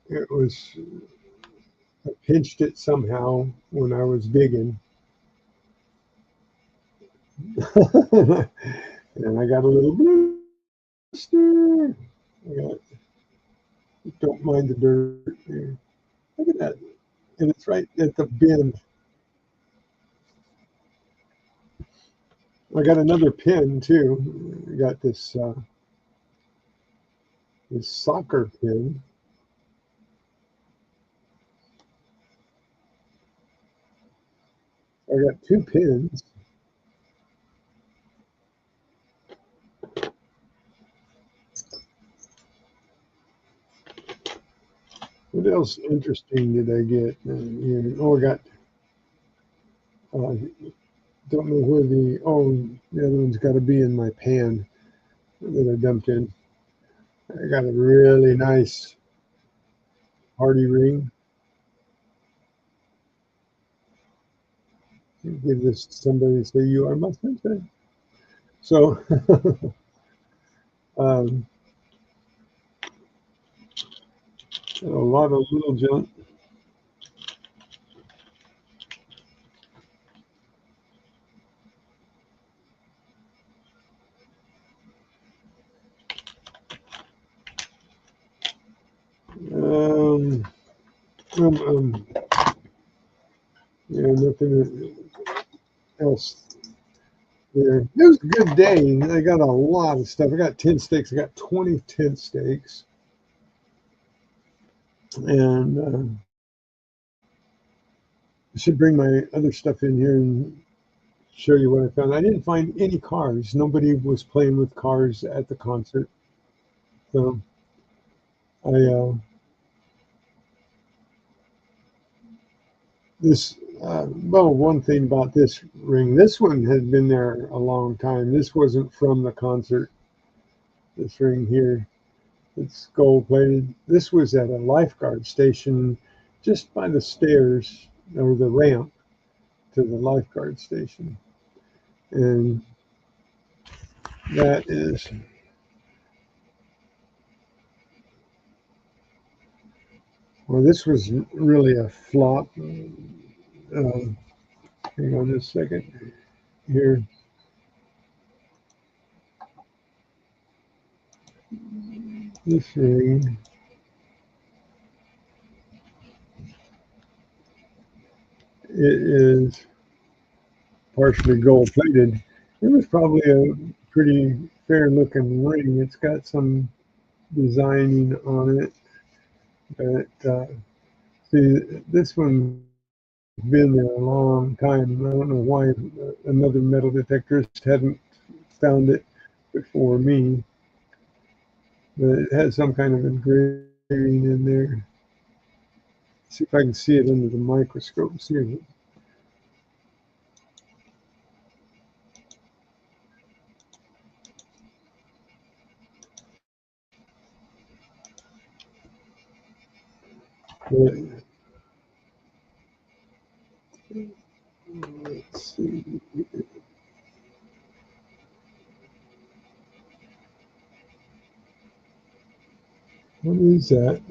It was, I pinched it somehow when I was digging. And I got a little blister. I got Don't mind the dirt there. Look at that. And it's right at the bend. I got another pin too. I got this soccer pin. I got two pins. What else interesting did I get here? Oh, I got, uh, don't know where the other one's got to be in my pan that I dumped in. I got a really nice hardy ring. Give this to somebody and say, "You are my sunshine." So, um, a lot of little junk. Um, um, um, yeah, nothing else there. It was a good day. I got a lot of stuff. I got 10 steaks. I got 20 tent steaks. And I should bring my other stuff in here and show you what I found. I didn't find any cars. Nobody was playing with cars at the concert. So one thing about this ring, this one had been there a long time. This wasn't from the concert. This ring here, it's gold plated. This was at a lifeguard station just by the stairs or the ramp to the lifeguard station. And that is, well, this was really a flop. Hang on just a second here. This ring, it is partially gold plated. It was probably a pretty fair looking ring. It's got some designing on it, but see, this one's been there a long time. I don't know why another metal detectorist hadn't found it before me, but it has some kind of engraving in there. See if I can see it under the microscope. See if it, let's see. What is that?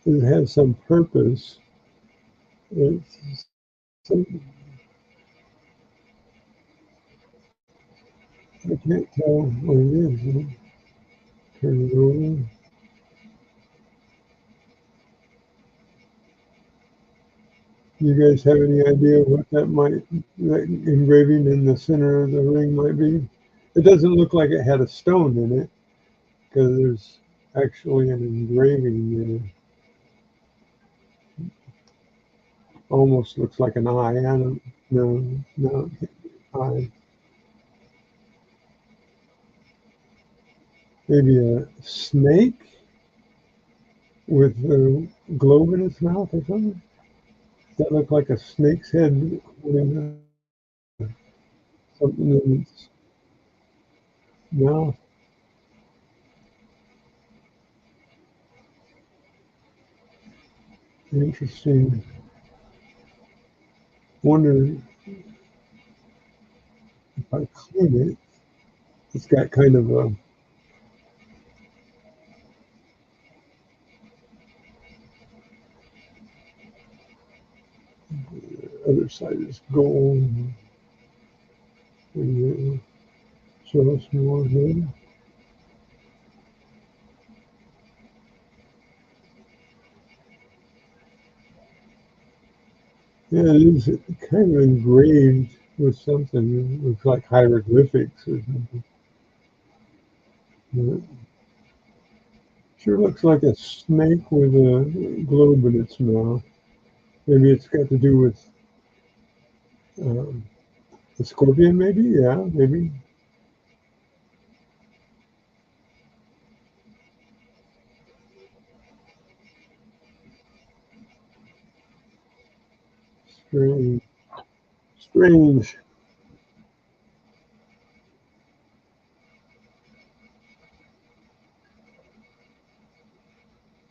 It has some purpose. It's some, I can't tell what it is. Turn it over. You guys have any idea what that engraving in the center of the ring might be? It doesn't look like it had a stone in it because there's actually an engraving there. Almost looks like an eye. I don't know. No, eye. Maybe a snake with a globe in its mouth or something. Does that look like a snake's head holding something in its mouth? Interesting. Wonder if I clean it. It's got kind of a other side is gold. Show us more here. Yeah, it is kind of engraved with something. It looks like hieroglyphics or something. Yeah. Sure looks like a snake with a globe in its mouth. Maybe it's got to do with um, a scorpion, maybe? Yeah, maybe. Strange. Strange.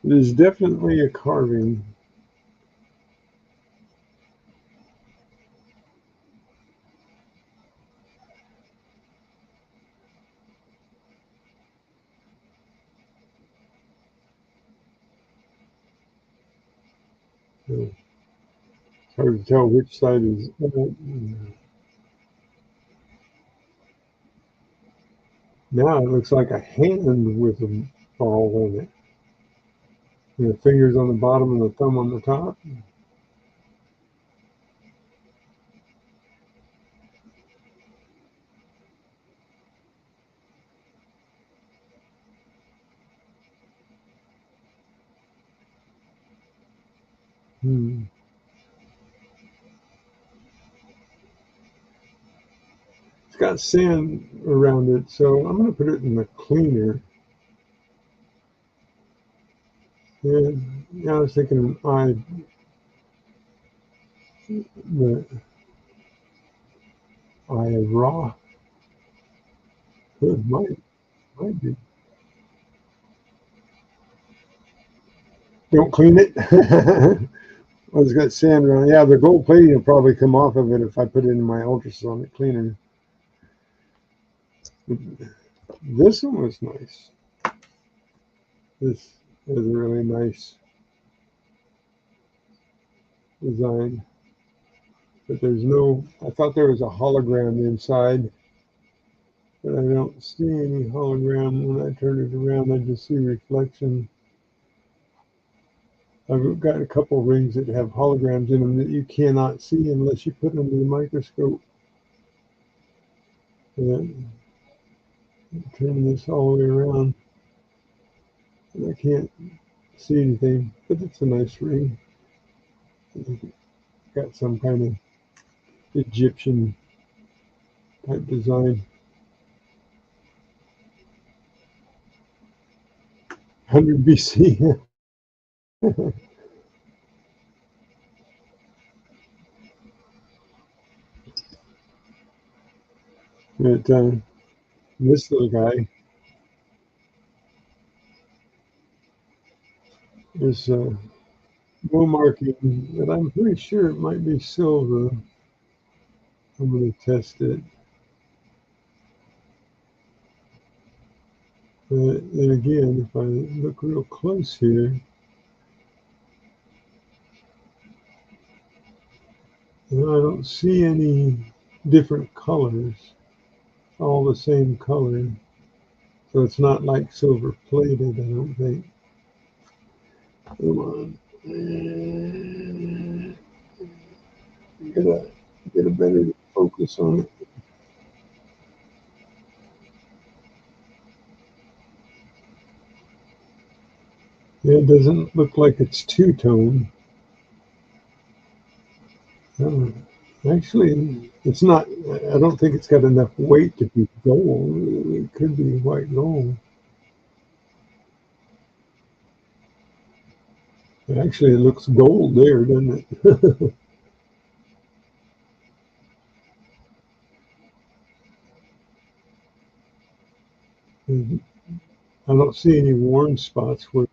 It is definitely a carving. It's hard to tell which side is. Now it looks like a hand with a ball in it. And the fingers on the bottom and the thumb on the top. Hmm. It's got sand around it, so I'm going to put it in the cleaner. And yeah, I was thinking an eye, the eye of Ra. It might be. Don't clean it. Well, it's got sand around. Yeah, the gold plating will probably come off of it if I put it in my ultrasonic cleaner. This one was nice. This is a really nice design. But there's no, I thought there was a hologram inside, but I don't see any hologram. When I turn it around, I just see reflection. I've got a couple rings that have holograms in them that you cannot see unless you put them under the microscope. And turn this all the way around, and I can't see anything, but it's a nice ring. It's got some kind of Egyptian type design. 100 BC. But this little guy is no marking, but I'm pretty sure it might be silver. I'm going to test it. But then again, if I look real close here, I don't see any different colors. It's all the same color. So it's not like silver plated, I don't think. Come on. Get a better focus on it. Yeah, it doesn't look like it's two-tone. Uh, Actually, it's not. I don't think it's got enough weight to be gold. It could be white gold. Actually, it looks gold there, doesn't it? I don't see any worn spots where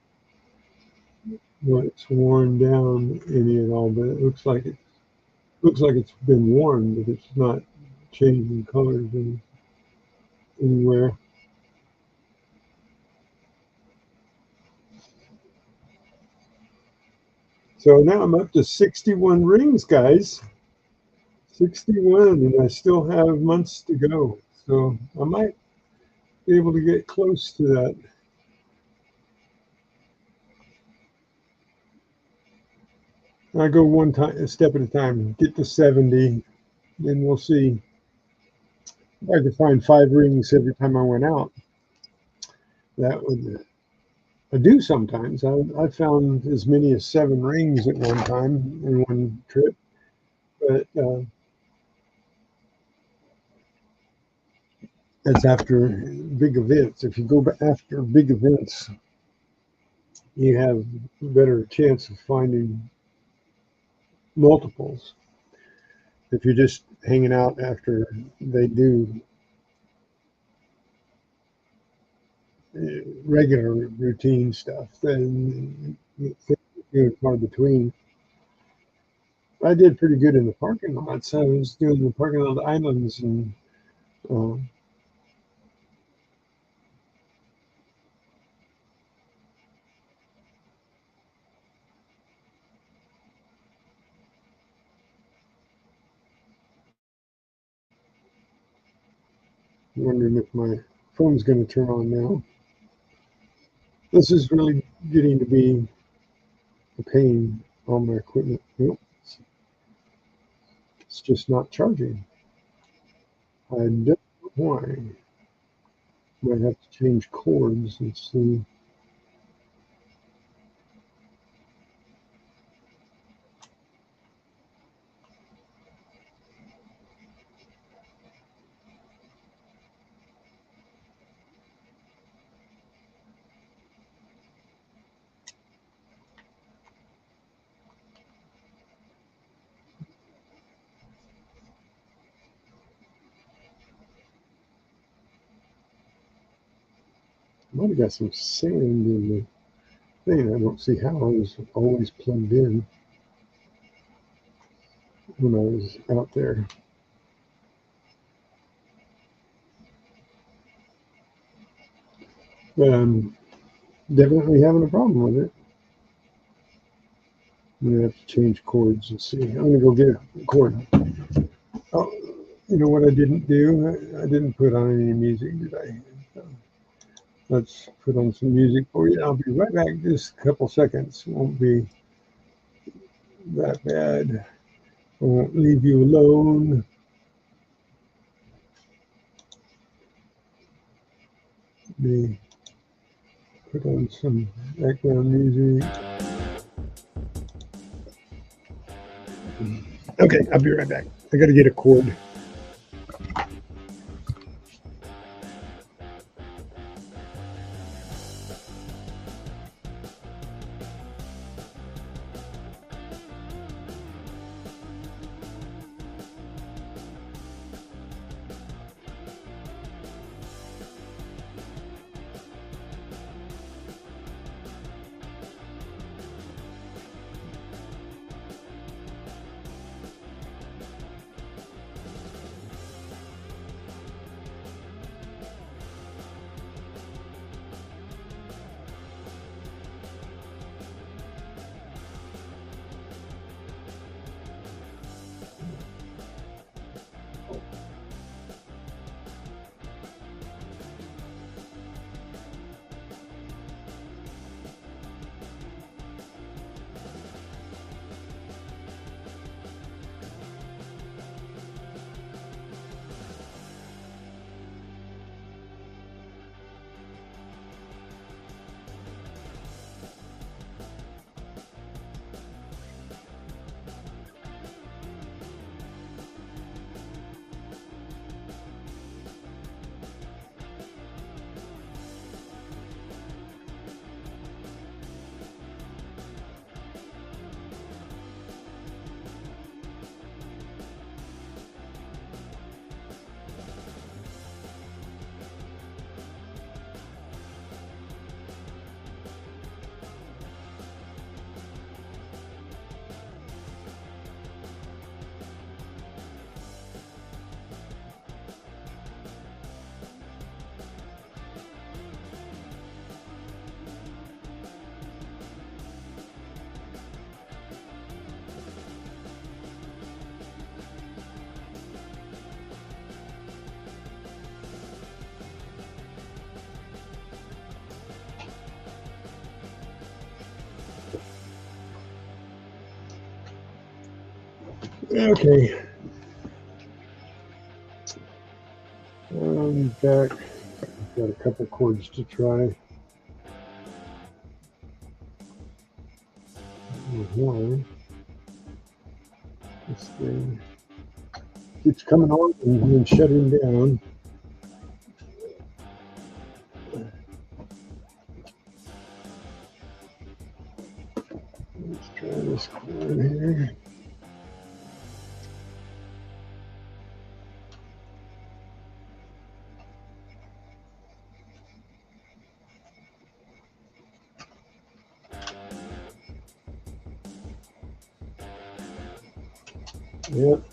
it's worn down any at all, but it looks like it's been worn, but it's not changing colors anywhere. So now I'm up to 61 rings, guys. 61, and I still have months to go. So I might be able to get close to that. I go a step at a time, get to 70, then we'll see if I could find 5 rings every time I went out. That would I do sometimes. I found as many as 7 rings at one time in one trip, but that's after big events. If you go after big events, you have a better chance of finding multiples. If you're just hanging out after they do regular routine stuff, then it's far between. I did pretty good in the parking lots. I was doing the parking lot islands and uh, wondering if my phone's going to turn on now. This is really getting to be a pain on my equipment. Nope, it's just not charging. I don't know why. Might have to change cords and see. Might have got some sand in the thing. I don't see how I was always plugged in when I was out there. But I'm definitely having a problem with it. I'm gonna have to change cords and see. I'm gonna go get a cord. Oh, you know what I didn't do? I didn't put on any music, did I? So let's put on some music for you. I'll be right back. Just a couple seconds. Won't be that bad. I won't leave you alone. Me put on some background music. Okay, I'll be right back. I got to get a cord. Okay. I'm back. I've got a couple chords to try. One. This thing keeps coming on and then shutting down. Let's try this chord here. Yep.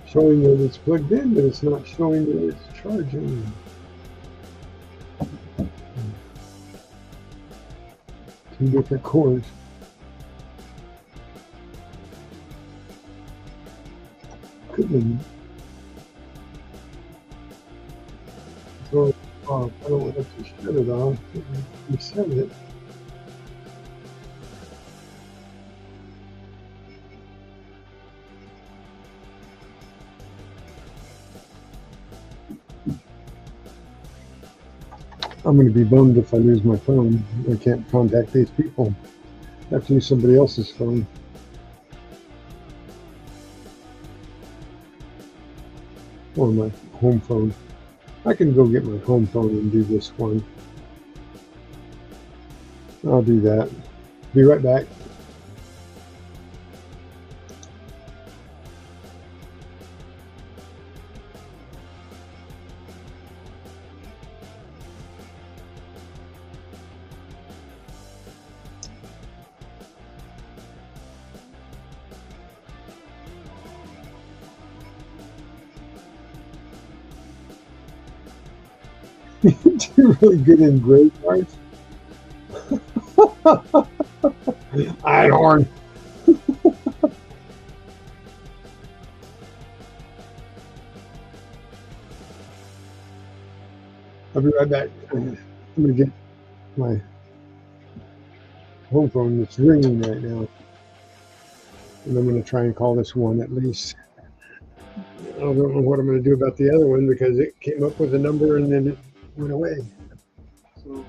Showing that it's plugged in, but it's not showing that it's charging. Two different cords. Couldn't throw it off. I don't have to shut it off. Reset it. I'm going to be bummed if I lose my phone. I can't contact these people. I have to use somebody else's phone. Or my home phone. I can go get my home phone and do this one. I'll do that. Be right back. You're really good in graveyards. Einhorn. I'll be right back. I'm going to get my home phone that's ringing right now. And I'm going to try and call this one at least. I don't know what I'm going to do about the other one because it came up with a number and then it went away. So.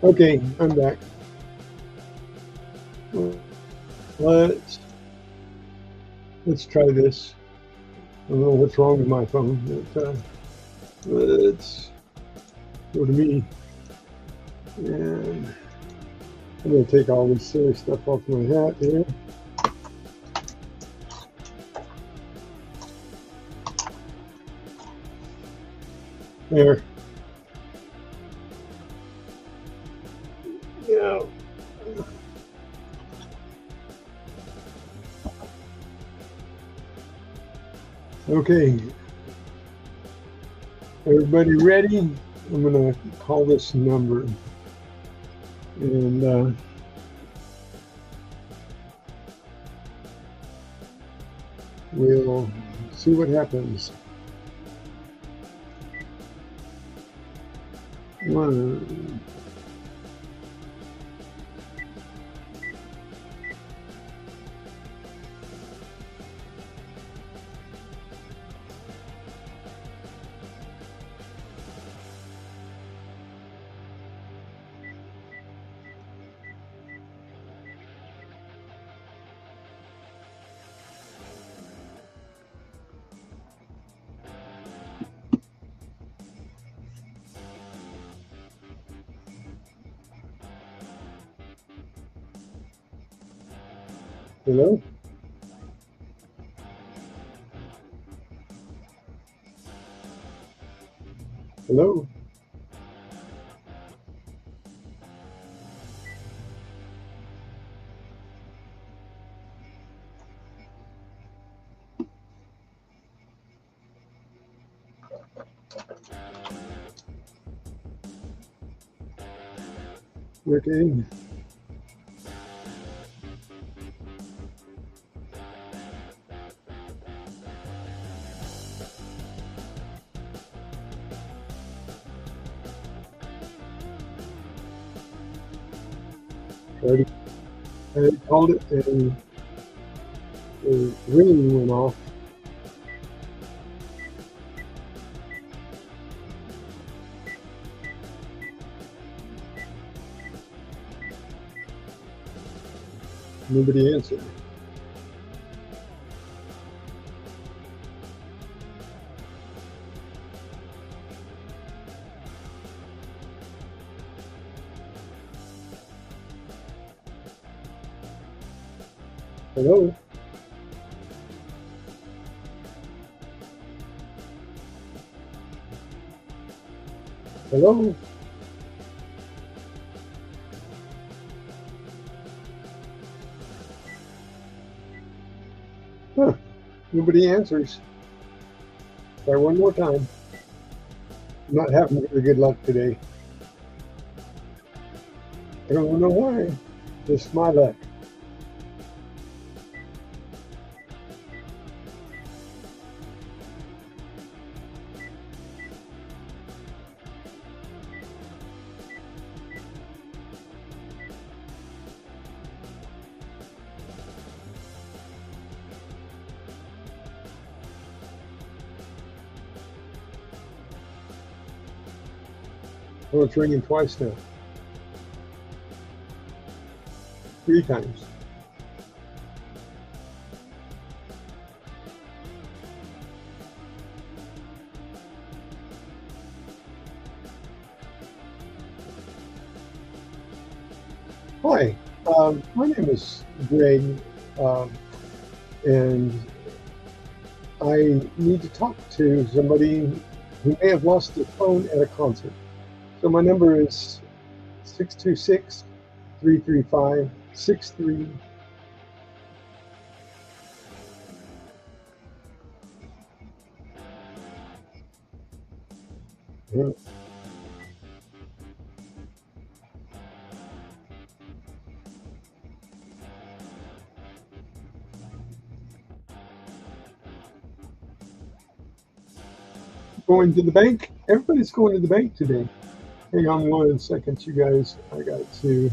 Okay, I'm back. Let's try this. I don't know what's wrong with my phone, but let's go to me and I'm going to take all this silly stuff off my hat here. There. Yeah. Okay. Everybody ready? I'm going to call this number. And we'll see what happens. 1. Hello? Hello? Okay. I called it and the ring went off. Nobody answered. Hello? Hello? Huh. Nobody answers. Try one more time. I'm not having very good luck today. I don't know why. Just my luck. Oh, it's ringing twice now. 3 times. Hi, my name is Greg, and I need to talk to somebody who may have lost their phone at a concert. So my number is 626-335-63. Going to the bank? Everybody's going to the bank today. Hang on 1 second, you guys. I got to.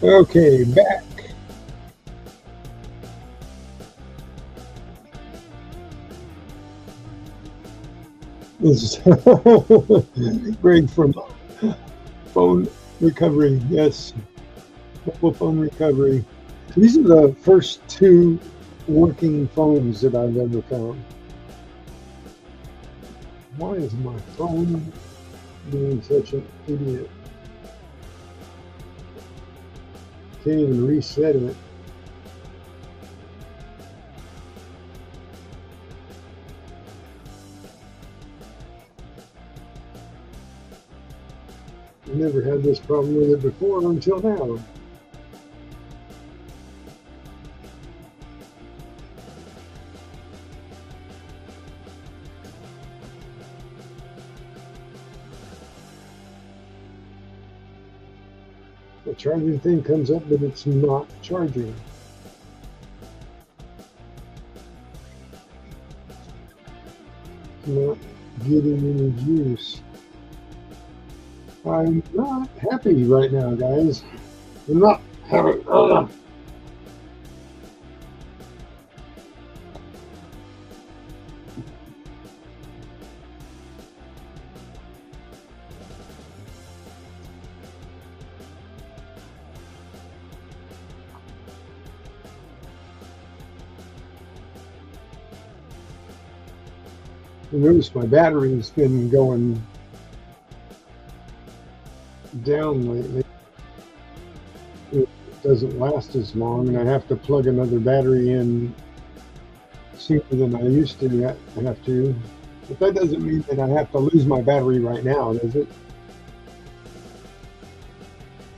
Okay, back. This is Greg from Phone Recovery. Yes, mobile phone recovery. These are the first two working phones that I've ever found. Why is my phone being such an idiot? Can't even reset it. I've never had this problem with it before until now. The charging thing comes up, but it's not charging. It's not getting any juice. I'm not happy right now, guys. I'm not happy. I noticed my battery's been going down lately. It doesn't last as long, and I have to plug another battery in sooner than I used to have to. But that doesn't mean that I have to lose my battery right now, does it?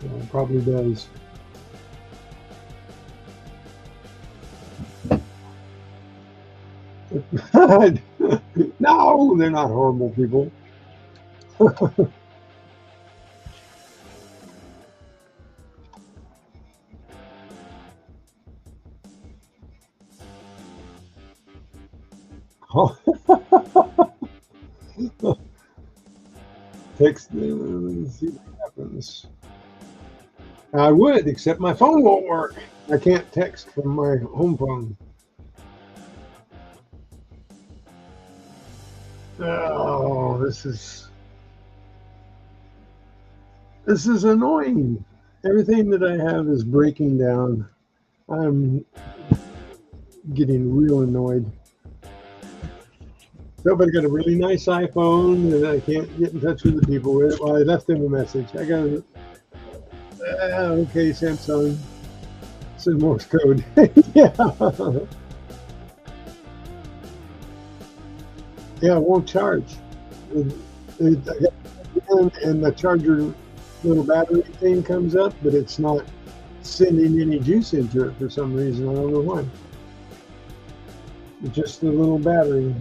Well, it probably does. No, they're not horrible people. Text them and see what happens. I would, except my phone won't work. I can't text from my home phone. Oh, this is annoying. Everything that I have is breaking down. I'm getting real annoyed. Somebody got a really nice iPhone and I can't get in touch with the people with it. Well, I left them a message. I got okay, Samsung. Send Morse code. Yeah. Yeah, it won't charge. And the charger little battery thing comes up, but it's not sending any juice into it for some reason. I don't know why. Just the little battery.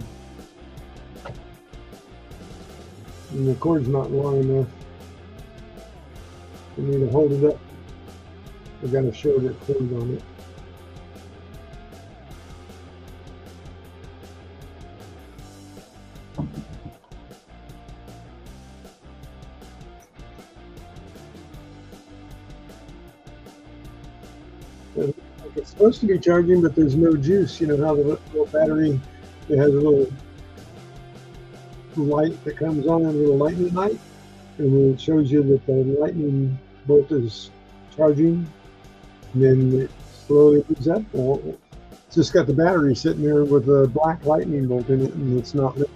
And the cord's not long enough for me to hold it up. I've got a shorter cord on it. It's supposed to be charging, but there's no juice. You know how the little battery, it has a little light that comes on, a little lightning light, and it shows you that the lightning bolt is charging, and then it slowly moves up. Well, it's just got the battery sitting there with a black lightning bolt in it, and it's not lit.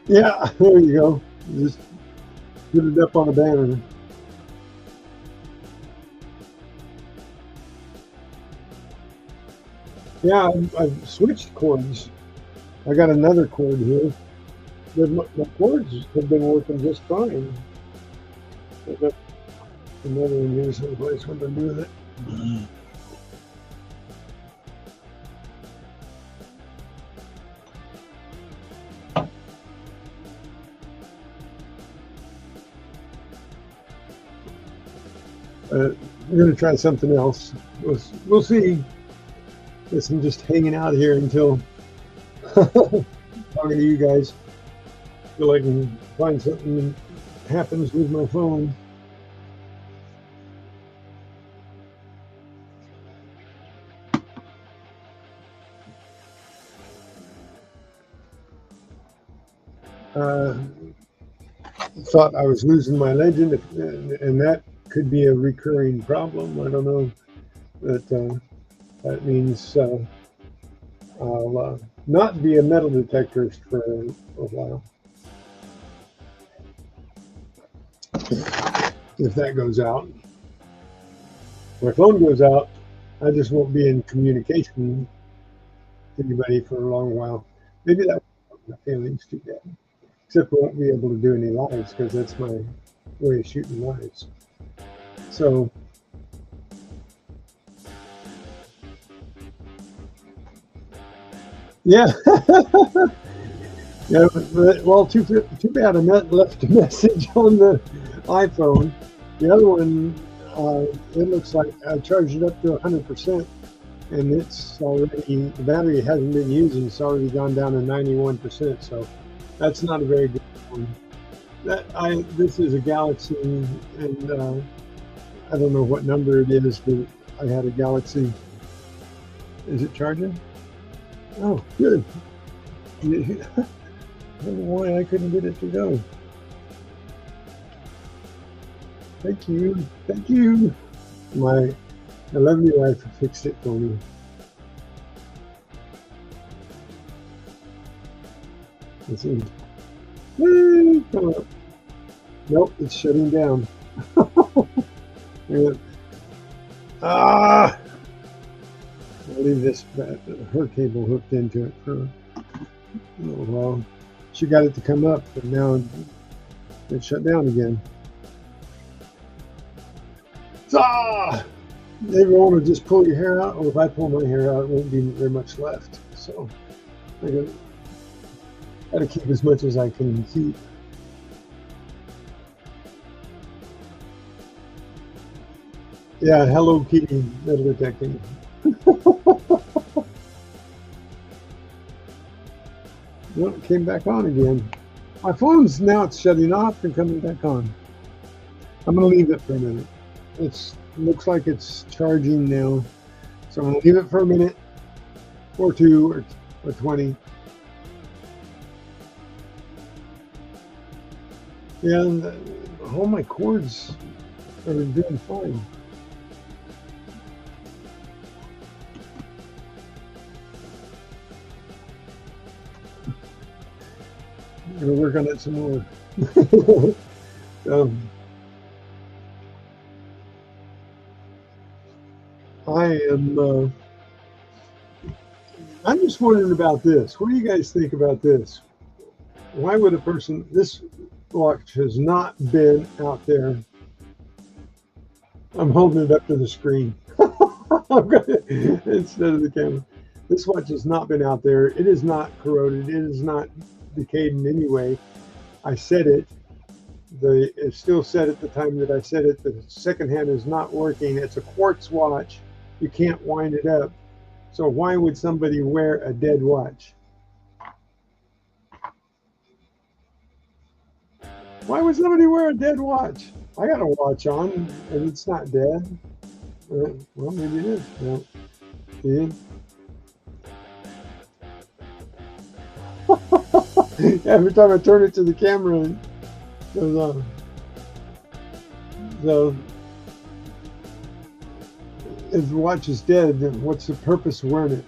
Yeah, there you go. Just put it up on a banner. Yeah, I've switched cords. I got another cord here. The cords have been working just fine. I've got another one here someplace. What do I do with it? We're going to try something else. We'll see. Guess I'm just hanging out here until talking to you guys. Till I can find something that happens with my phone. Uh, Thought I was losing my legend, and that could be a recurring problem. I don't know, but that means I'll not be a metal detectorist for a while. If that goes out, my phone goes out, I just won't be in communication with anybody for a long while. Maybe that my feelings too bad. Except I won't be able to do any lives because that's my way of shooting lives. So yeah, yeah. But, well, too bad I left a message on the iPhone. The other one, it looks like I charged it up to 100%, and it's already, the battery hasn't been used, and it's already gone down to 91%. So that's not a very good one. This is a Galaxy, and I don't know what number it is, but I had a Galaxy. Is it charging? Oh, good. I don't know why I couldn't get it to go. Thank you. Thank you. My lovely wife fixed it for me. Let's see. Whee, come on. Nope, it's shutting down. Yeah. Ah! I'll leave this her cable hooked into it for a little while. She got it to come up, but now it shut down again. Ah! Everyone will just pull your hair out, or if I pull my hair out, it won't be very much left. So I gotta keep as much as I can keep. Yeah, Hello Kitty metal detecting. Well, it came back on again. My phone's now it's shutting off and coming back on. I'm gonna leave it for a minute. It looks like it's charging now, so I'm gonna leave it for a minute, or two, or 20. Yeah, and all my cords are doing fine. I'm gonna work on it some more. I am. I'm just wondering about this. What do you guys think about this? Why would a person? This watch has not been out there. I'm holding it up to the screen instead of the camera. This watch has not been out there. It is not corroded. It is not decayed in any way. I said it. It still said at the time that I said it. The second hand is not working. It's a quartz watch. You can't wind it up. So why would somebody wear a dead watch? Why would somebody wear a dead watch? I got a watch on and it's not dead. Well, maybe it is. No. See? Every time I turn it to the camera, it goes on. So, if the watch is dead, then what's the purpose of wearing it?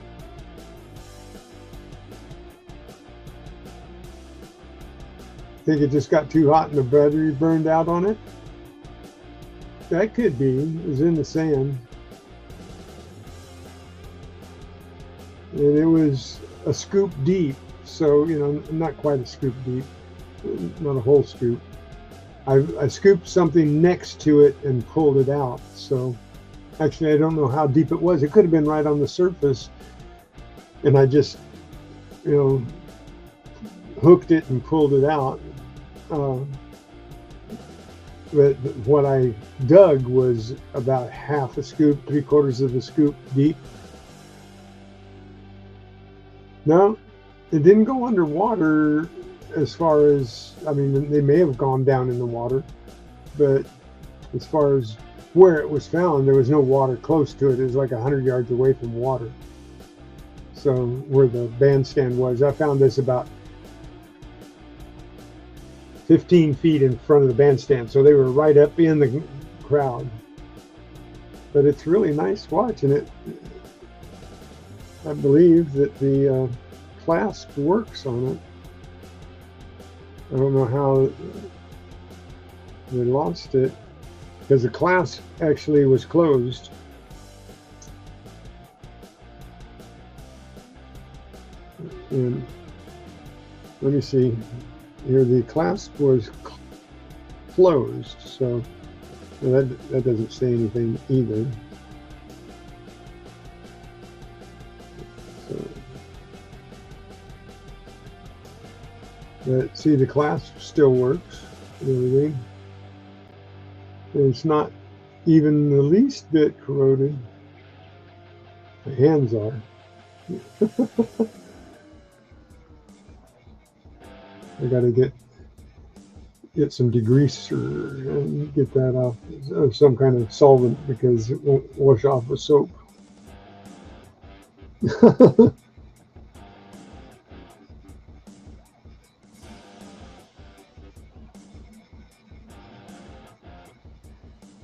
Think it just got too hot and the battery burned out on it? That could be. It was in the sand. And it was a scoop deep. So, you know, not quite a scoop deep. Not a whole scoop. I scooped something next to it and pulled it out. So, actually, I don't know how deep it was. It could have been right on the surface. And I just, you know, hooked it and pulled it out. But what I dug was about half a scoop, 3/4 of a scoop deep. No, it didn't go underwater. as far as, I mean, they may have gone down in the water, but as far as where it was found, there was no water close to it. It was like 100 yards away from water. So where the bandstand was, I found this about 15 feet in front of the bandstand. So they were right up in the crowd. But it's really nice watching it. I believe that the clasp works on it. I don't know how they lost it, because the clasp actually was closed. And let me see here, the clasp was closed, so that doesn't say anything either. So, but see, the clasp still works and everything. And it's not even the least bit corroded. The hands are. I got to get some degreaser and get that off of some kind of solvent, because it won't wash off with soap.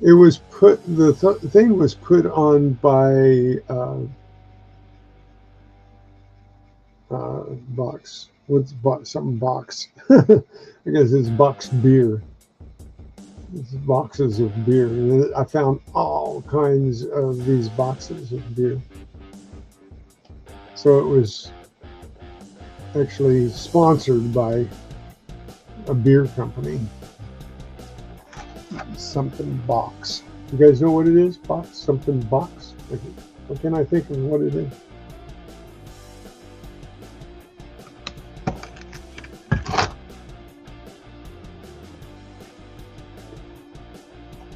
It was put, the thing was put on by box. What's something box? I guess it's boxed beer. It's boxes of beer. And I found all kinds of these boxes of beer. So it was actually sponsored by a beer company. Something box. You guys know what it is? Box? Something box? What can I think of what it is?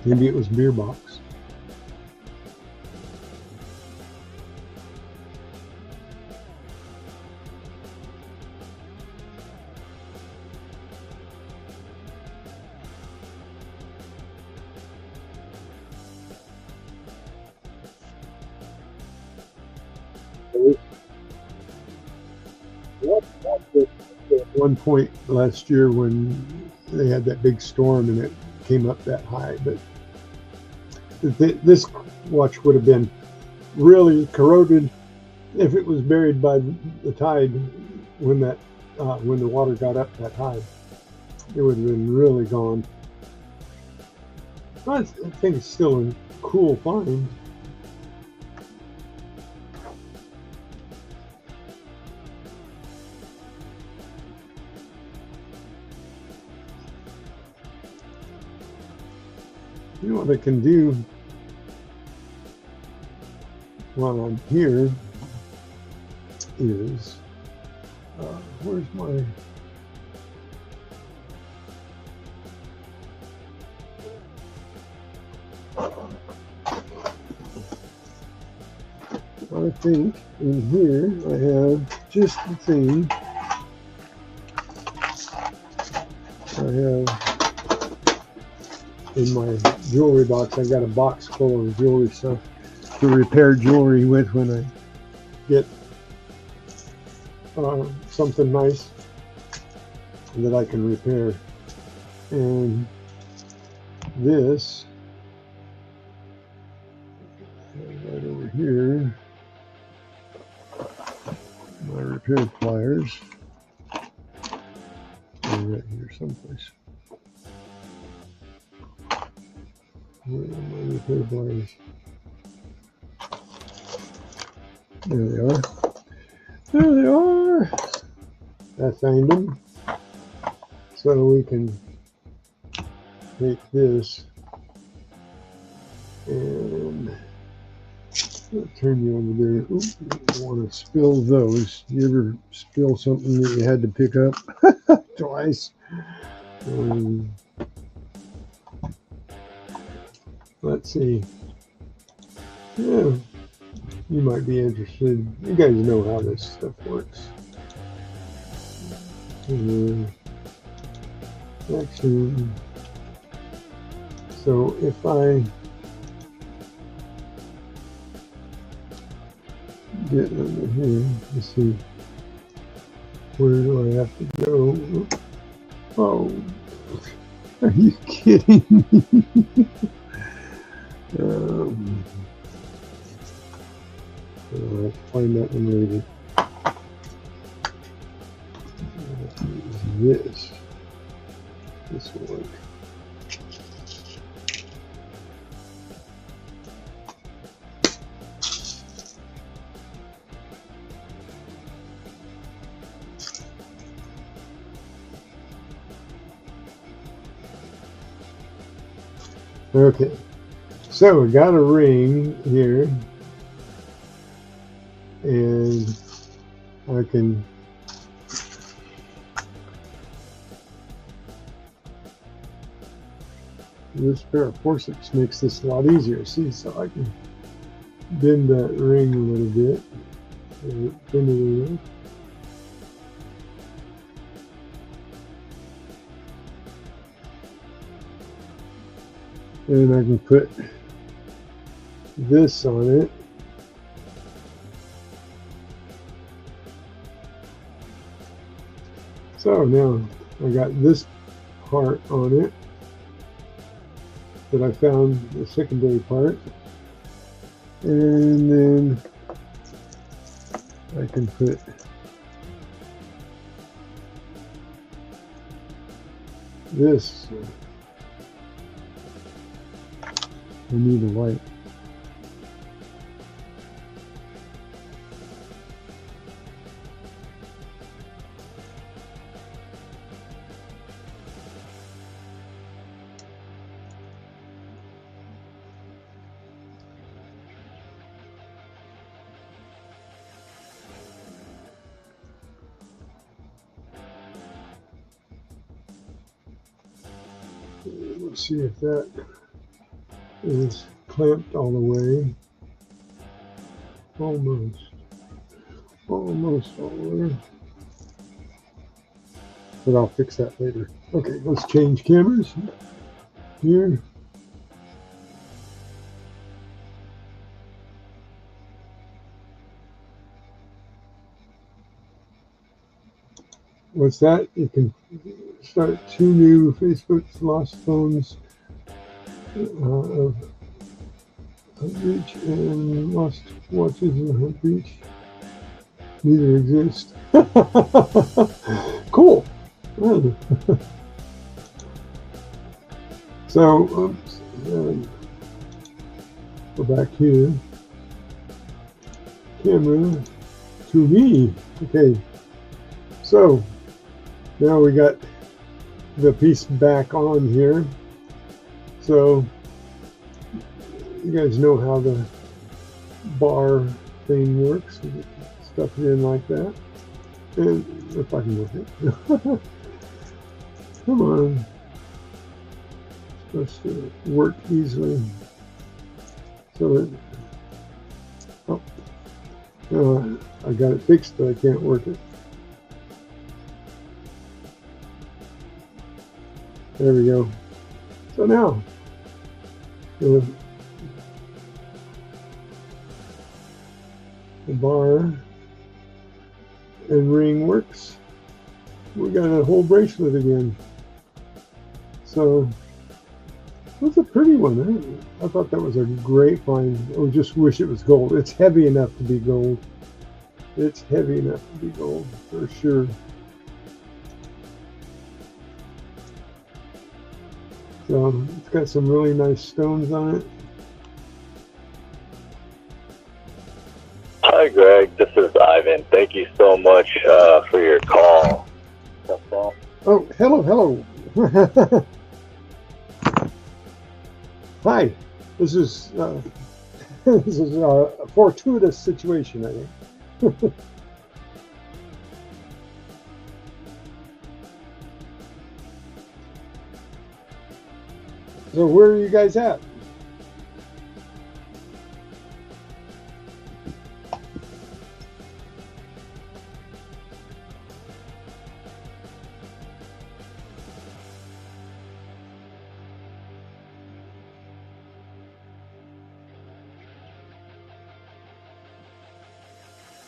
Maybe it was beer box. At one point last year when they had that big storm and it came up that high, but this watch would have been really corroded if it was buried by the tide when the water got up that high. It would have been really gone. I think it's still a cool find. You know what I can do while I'm here is, where's my, I think in here I have just the thing. I have in my jewelry box, I got a box full of jewelry stuff to repair jewelry with when I get something nice that I can repair. And this right over here, my repair pliers, right here someplace. Where are my repair pliers? There they are. There they are. I found them. So we can take this and I'll turn you over there. Oops, you don't want to spill those. You ever spill something that you had to pick up twice? Let's see. Yeah, you might be interested. You guys know how this stuff works. Actually, so if I get under here, let's see, where do I have to go? Oh, are you kidding me? I'll have to find that one later. This will work. Okay, so we got a ring here, and I can this pair of forceps makes this a lot easier. See, so I can bend that ring a little bit, bend it a little. And I can put this on it. So now I got this part on it that I found, the secondary part, and then I can put this. I need a light. Let's see if that is clamped all the way. Almost all the way. But I'll fix that later. Okay, let's change cameras here. What's that? You can start 2 new Facebook's lost phones of Reach and lost watches in Hunt Beach. Neither exist. Cool. So, oops, go back here. Camera to me. Okay. So now we got the piece back on here. So you guys know how the bar thing works. Stuff it in like that. And if I can work it. Come on. It's supposed to work easily. So that, oh, I got it fixed, but I can't work it. There we go. So now, the bar and ring works. We got a whole bracelet again. So that's a pretty one. I thought that was a great find. I just wish it was gold. It's heavy enough to be gold. It's heavy enough to be gold for sure. So it's got some really nice stones on it. Hi, Greg. This is Ivan. Thank you so much for your call. Oh, hello. Hi. This is this is a fortuitous situation, I think. So where are you guys at?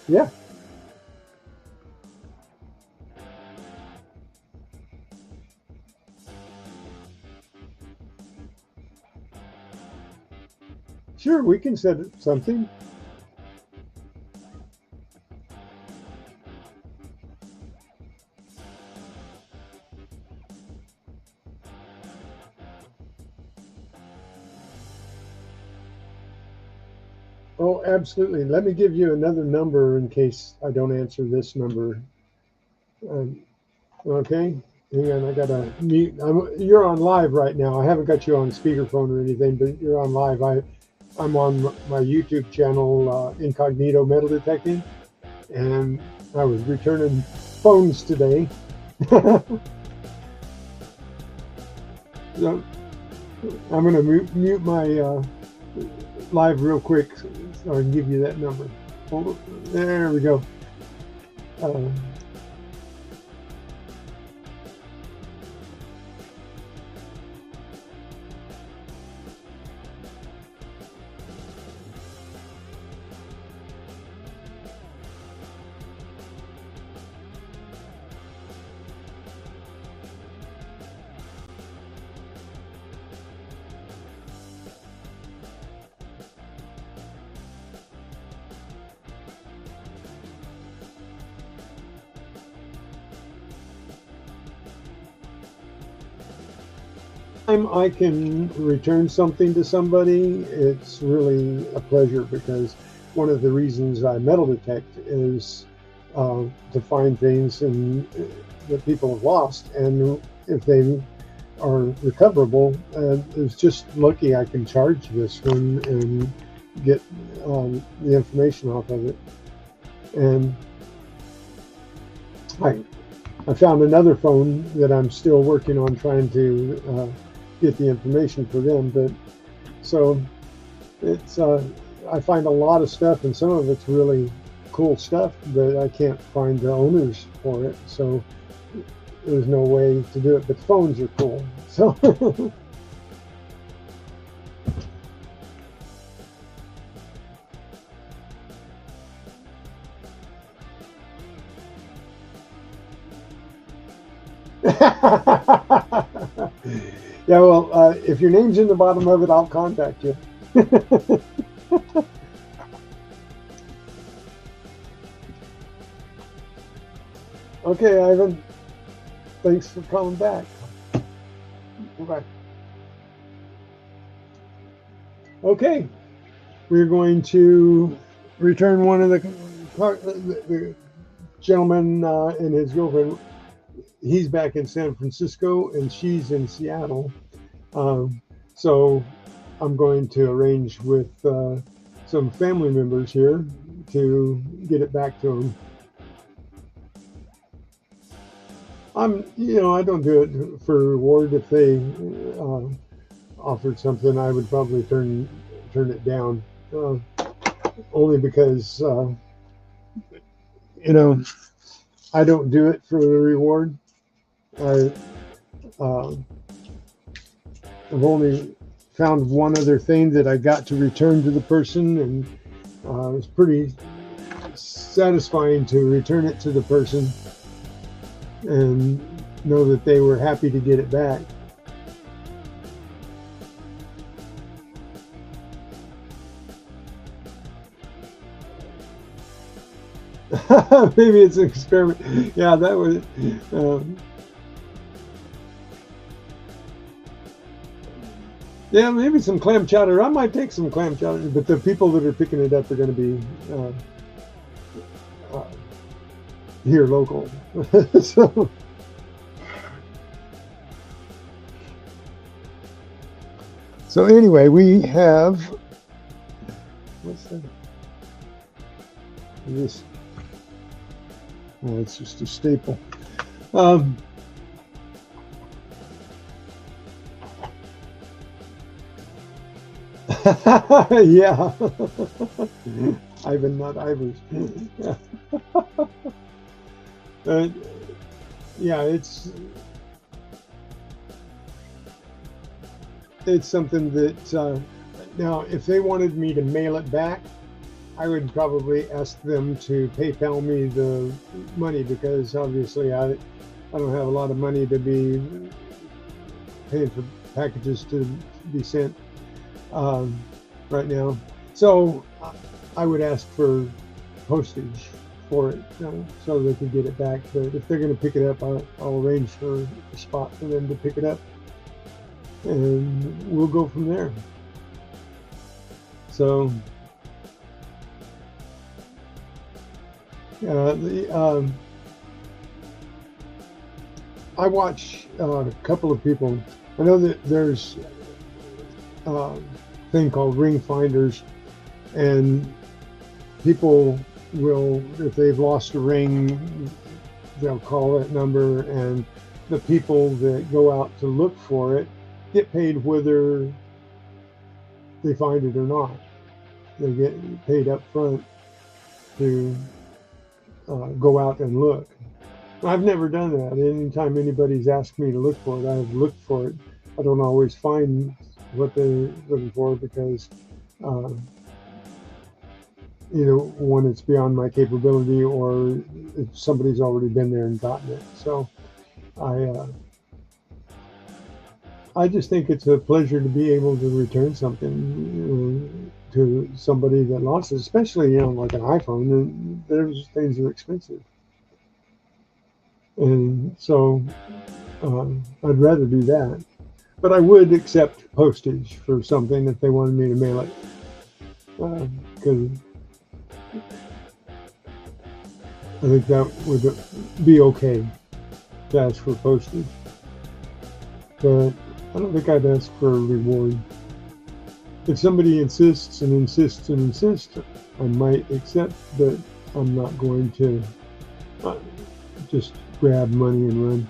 Yeah. Sure, we can set something. Oh, absolutely. Let me give you another number in case I don't answer this number. Um, okay. Hang on, I gotta mute. You're on live right now. I haven't got you on speakerphone or anything, but you're on live. I'm on my YouTube channel, Incognito Metal Detecting, and I was returning phones today. So I'm going to mute my live real quick so I can give you that number. Hold on. There we go. Time I can return something to somebody, it's really a pleasure, because one of the reasons I metal detect is to find things that people have lost, and if they are recoverable, it's just lucky I can charge this one and get the information off of it. And I found another phone that I'm still working on trying to get the information for them. But so it's I find a lot of stuff, and some of it's really cool stuff, but I can't find the owners for it, so there's no way to do it. But phones are cool, so yeah, well, if your name's in the bottom of it, I'll contact you. Okay, Ivan. Thanks for calling back. Bye. Okay, we're going to return one of the gentleman and his girlfriend. He's back in San Francisco and she's in Seattle. So I'm going to arrange with some family members here to get it back to them. I don't do it for reward. If they offered something, I would probably turn it down, only because I don't do it for the reward. I've only found one other thing that I got to return to the person, and it was pretty satisfying to return it to the person and know that they were happy to get it back. Maybe it's an experiment. Yeah, that was. Yeah, maybe some clam chowder. I might take some clam chowder, but the people that are picking it up are going to be here local. So anyway, we have, what's that? This, well, it's just a staple. Yeah. Ivan, not Ivers. Yeah, it's something that now if they wanted me to mail it back, I would probably ask them to PayPal me the money, because obviously I don't have a lot of money to be paying for packages to be sent right now. So I would ask for postage for it, so they can get it back. But if they're going to pick it up, I'll arrange for a spot for them to pick it up, and we'll go from there. So I watch a couple of people. I know that there's a thing called ring finders, and people will, if they've lost a ring, they'll call that number, and the people that go out to look for it get paid whether they find it or not. They get paid up front to go out and look. I've never done that. Anytime anybody's asked me to look for it, I've looked for it. I don't always find what they're looking for, because either one, it's beyond my capability, or somebody's already been there and gotten it. So I just think it's a pleasure to be able to return something to somebody that lost it, especially, like an iPhone. And those things are expensive. And so I'd rather do that. But I would accept postage for something if they wanted me to mail it. Because I think that would be okay to ask for postage. But I don't think I'd ask for a reward. If somebody insists and insists and insists, I might accept, but I'm not going to just grab money and run.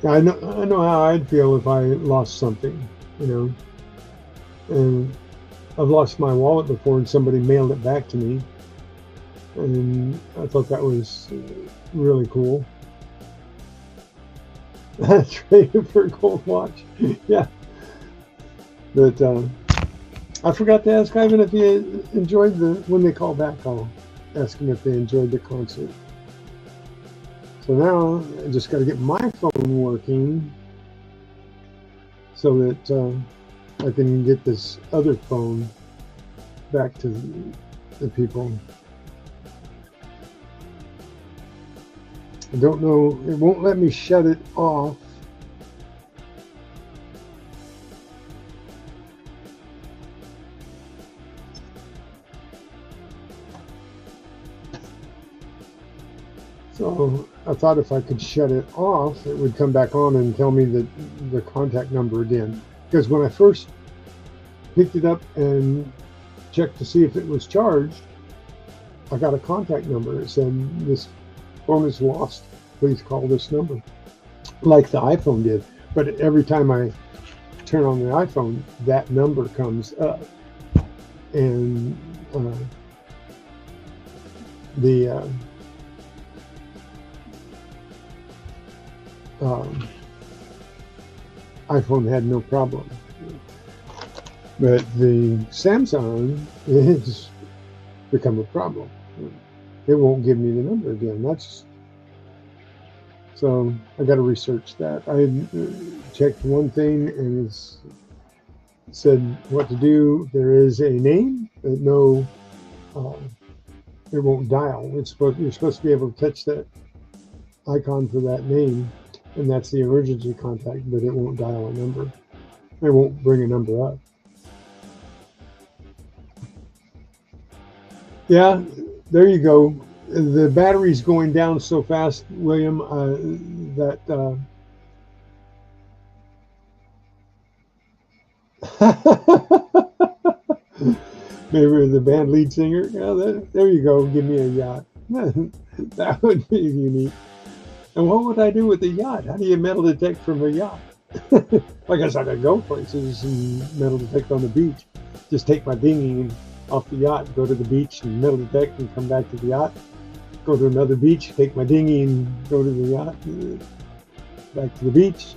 I know how I'd feel if I lost something, and I've lost my wallet before, and somebody mailed it back to me, and I thought that was really cool. Traded for a gold watch. Yeah. But I forgot to ask Ivan if he enjoyed when they call back, I'll ask him if they enjoyed the concert. So now I just got to get my phone working so that I can get this other phone back to the people. I don't know, it won't let me shut it off. So I thought if I could shut it off, it would come back on and tell me the contact number again. Because when I first picked it up and checked to see if it was charged, I got a contact number. It said, "This phone is lost. Please call this number," like the iPhone did. But every time I turn on the iPhone, that number comes up. And the iPhone had no problem. But the Samsung has become a problem. It won't give me the number again. So I got to research that. I checked one thing and it said what to do. There is a name, but no, it won't dial. You're supposed to be able to touch that icon for that name, and that's the emergency contact, but it won't dial a number. It won't bring a number up. Yeah, there you go. The battery's going down so fast, William, that maybe the band lead singer. Yeah, there you go. Give me a yacht. That would be unique. And what would I do with a yacht? How do you metal detect from a yacht? I guess I could go places and metal detect on the beach. Just take my dinghy off the yacht, go to the beach and metal detect, and come back to the yacht. Go to another beach, take my dinghy and go to the yacht. back to the beach.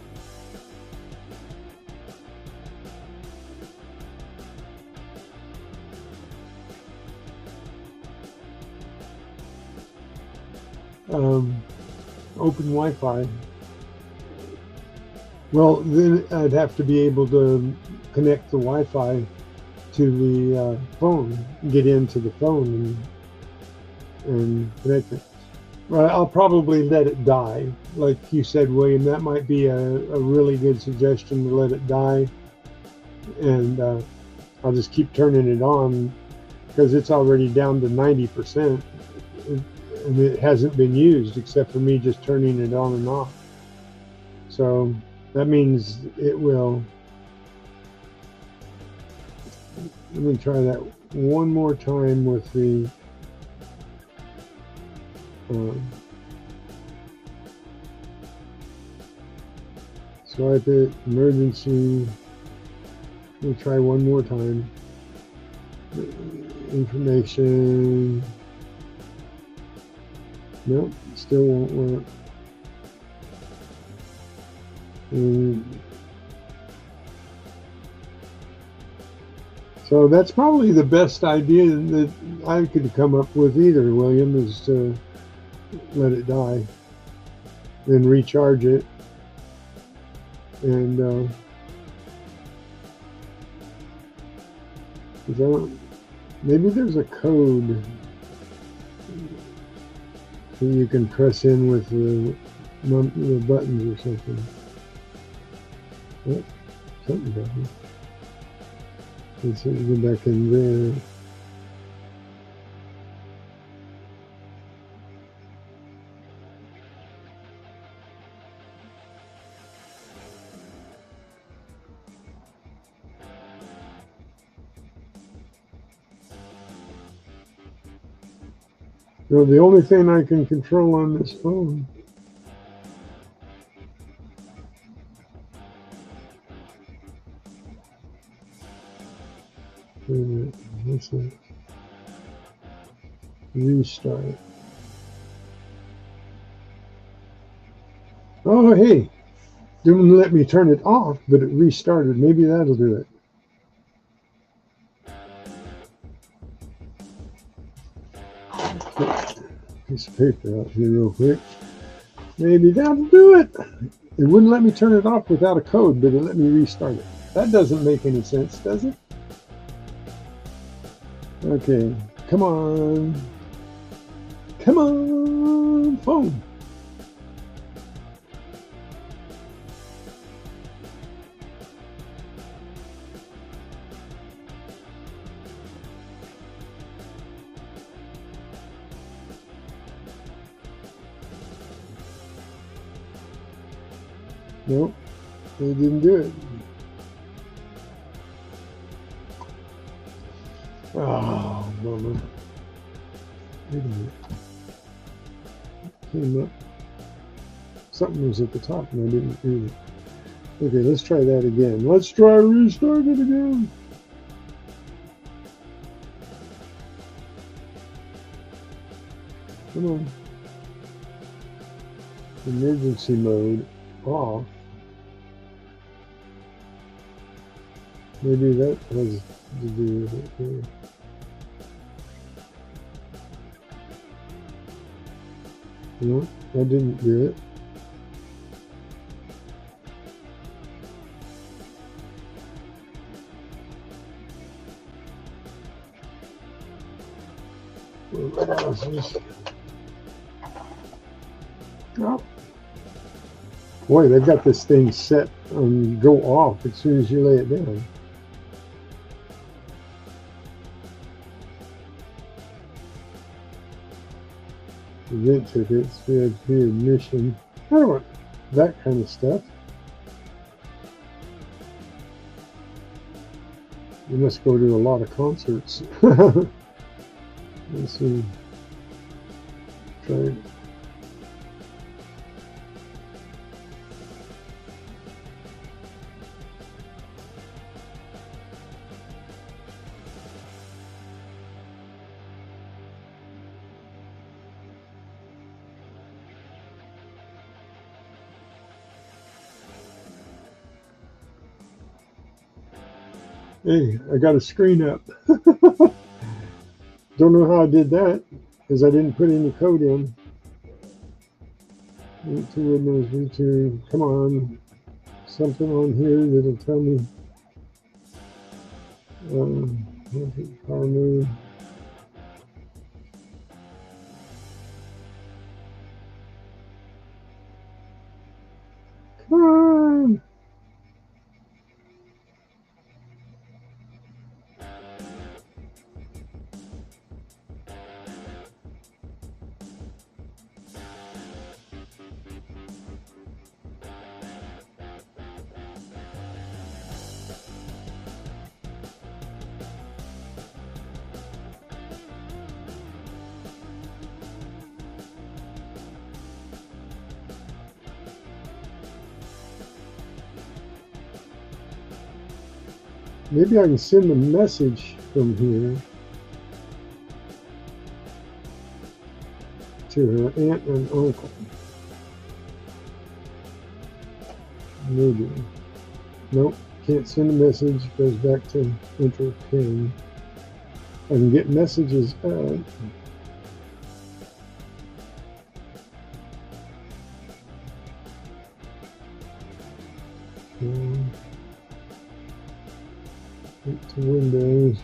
Open Wi-Fi. Well, then I'd have to be able to connect the Wi-Fi to the phone, get into the phone and connect it. Well, I'll probably let it die. Like you said, William, that might be a really good suggestion, to let it die. And I'll just keep turning it on because it's already down to 90%. And it hasn't been used except for me just turning it on and off. So that means it will. Let me try that one more time with the swipe it, emergency. We'll try one more time. Information. Nope, still won't work. So that's probably the best idea that I could come up with either, William, is to let it die, then recharge it, and maybe there's a code that you can press in with the buttons or something. Oh, something doesn't. Let's see, go back in there. No, the only thing I can control on this phone what's that? Restart. Oh, hey, didn't let me turn it off, but it restarted. Maybe that'll do it. Piece of paper out here real quick. Maybe that'll do it. It wouldn't let me turn it off without a code, but it let me restart it. That doesn't make any sense, does it? Okay, come on. Come on, phone. Nope, they didn't do it. Oh, bummer. Wait a minute. Came up. Something was at the top and I didn't read it. Okay, let's try that again. Let's try restart it again. Come on. Emergency mode off. Maybe that has to do with it here. No, that didn't do it. What else is this? Oh. Boy, they've got this thing set on go off as soon as you lay it down. Event tickets, VIP admission. I don't want that kind of stuff. You must go to a lot of concerts. Let's see. Try it. Hey, I got a screen up. Don't know how I did that because I didn't put any code in. Root to Windows, root to, come on, something on here that'll tell me. Power move. Come on. Maybe I can send a message from here to her aunt and uncle. Maybe. Nope, can't send a message. Goes back to enter pin. I can get messages out. To Windows.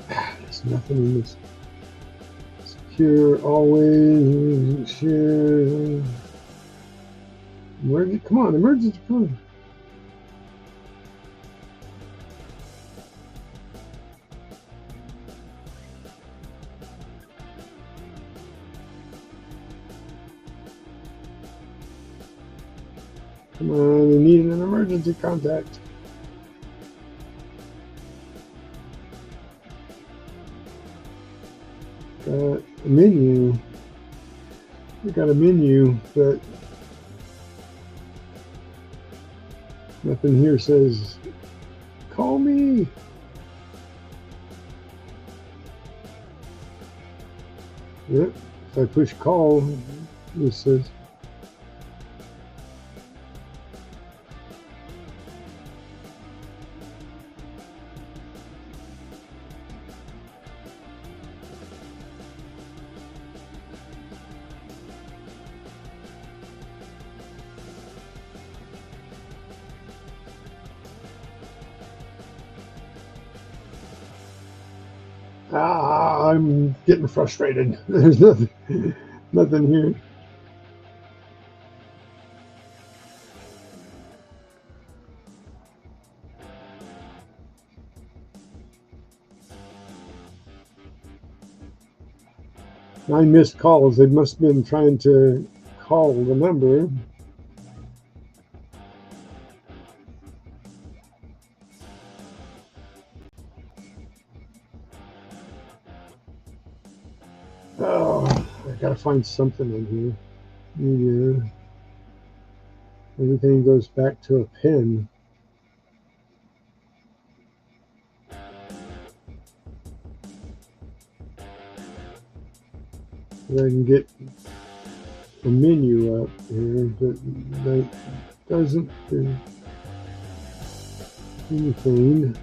There's nothing in this. Secure, always, share. Come on, emergency phone. Come on, we need an emergency contact. Got a menu. We got a menu, but nothing here says, call me. Yep, if I push call, this says, I'm getting frustrated. There's nothing here. I missed calls. They must have been trying to call the number. Oh, I gotta find something in here. Media. Everything goes back to a pen. I can get a menu up here, but that doesn't do anything.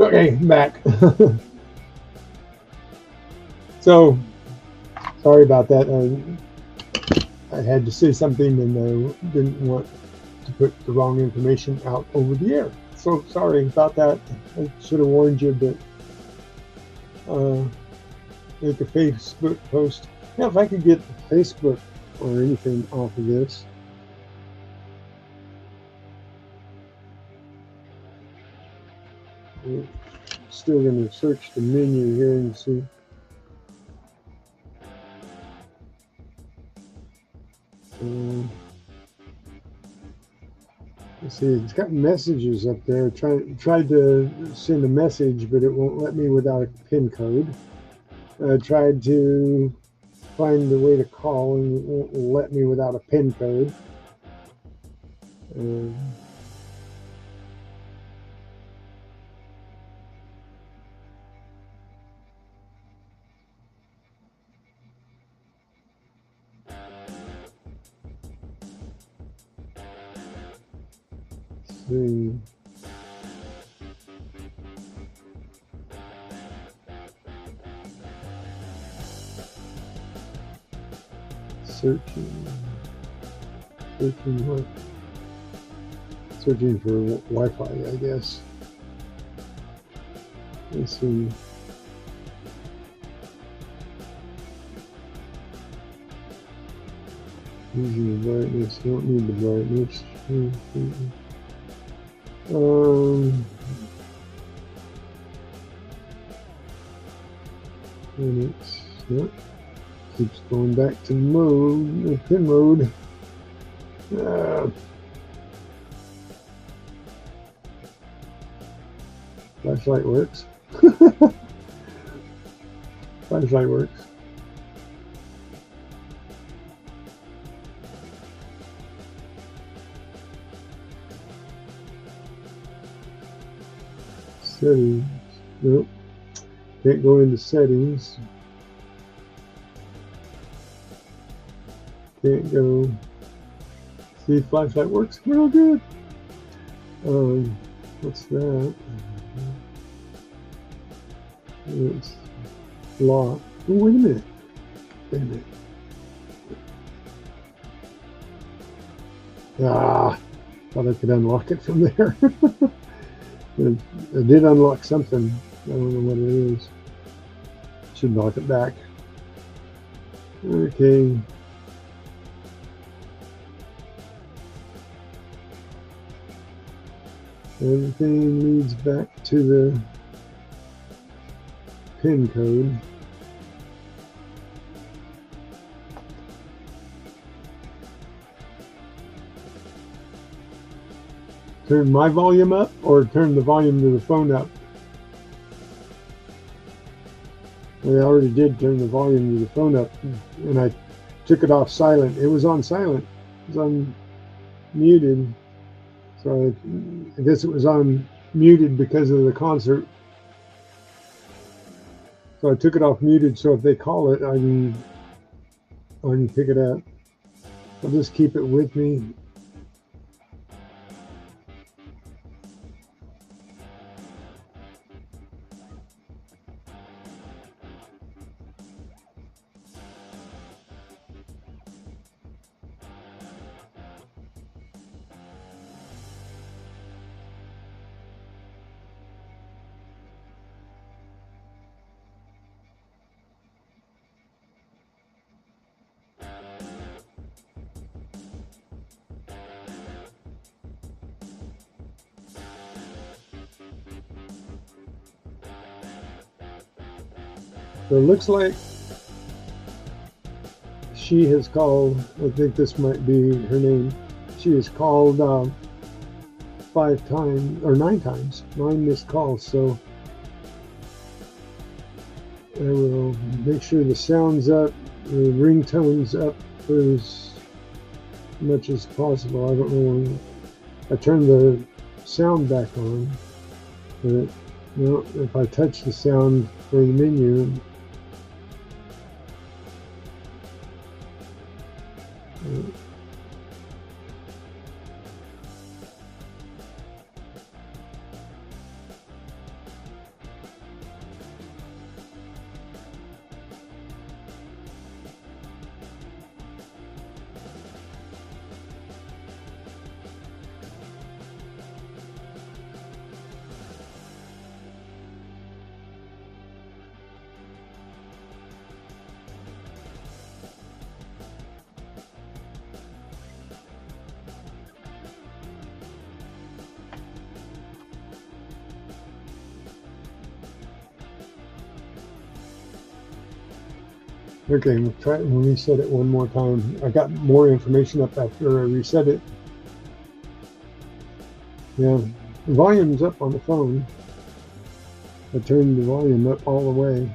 Okay, I'm back. So, sorry about that. I had to say something and I didn't want to put the wrong information out over the air. So, sorry about that. I should have warned you, but make a Facebook post. Yeah, if I could get Facebook or anything off of this. I'm still going to search the menu here and see. Let's see, it's got messages up there. Tried to send a message, but it won't let me without a PIN code. Tried to find a way to call and it won't let me without a PIN code. Let's see. Searching what? Searching for Wi-Fi, I guess. Let's see. Using the brightness. Don't need the brightness. And it's keeps going back to mode, pin mode. Flashlight works. Flashlight works. Settings. Nope. Can't go into settings. Can't go. See, flashlight works real good. What's that? It's locked. Oh, wait a minute. Wait a minute. Ah, thought I could unlock it from there. I did unlock something. I don't know what it is. Should lock it back. Okay. Everything leads back to the PIN code. Turn my volume up or turn the volume to the phone up? I already did turn the volume to the phone up and I took it off silent. It was on silent. It was on muted. So I guess it was on muted because of the concert. So I took it off muted so if they call it, I can pick it up. I'll just keep it with me. So it looks like she has called, I think this might be her name, she has called 5 times, or 9 times, 9 missed calls, so I will make sure the sound's up, the ringtone's up for as much as possible. I don't know when I turn the sound back on, but no, if I touch the sound for the menu, Okay, we'll try it and reset it one more time. I got more information up after I reset it. Yeah, the volume's up on the phone. I turned the volume up all the way.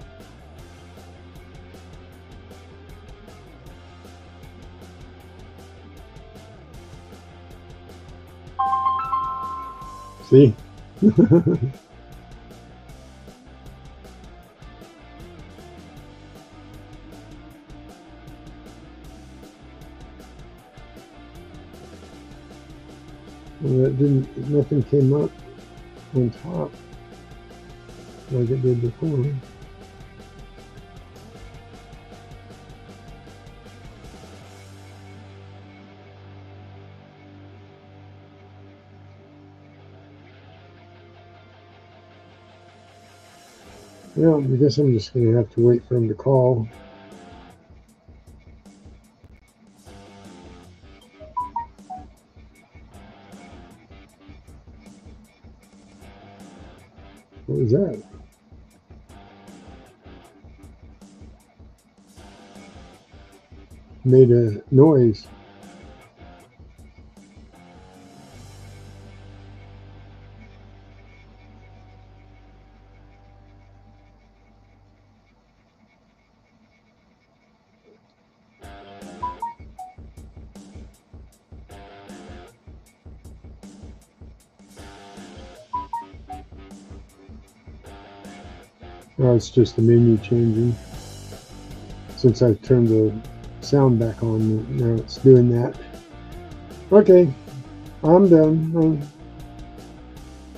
See? Well, that didn't, nothing came up on top like it did before. Well, I guess I'm just going to have to wait for him to call. What was that? Made a noise. Oh, it's just the menu changing. Since I turned the sound back on, now it's doing that. Okay, I'm done.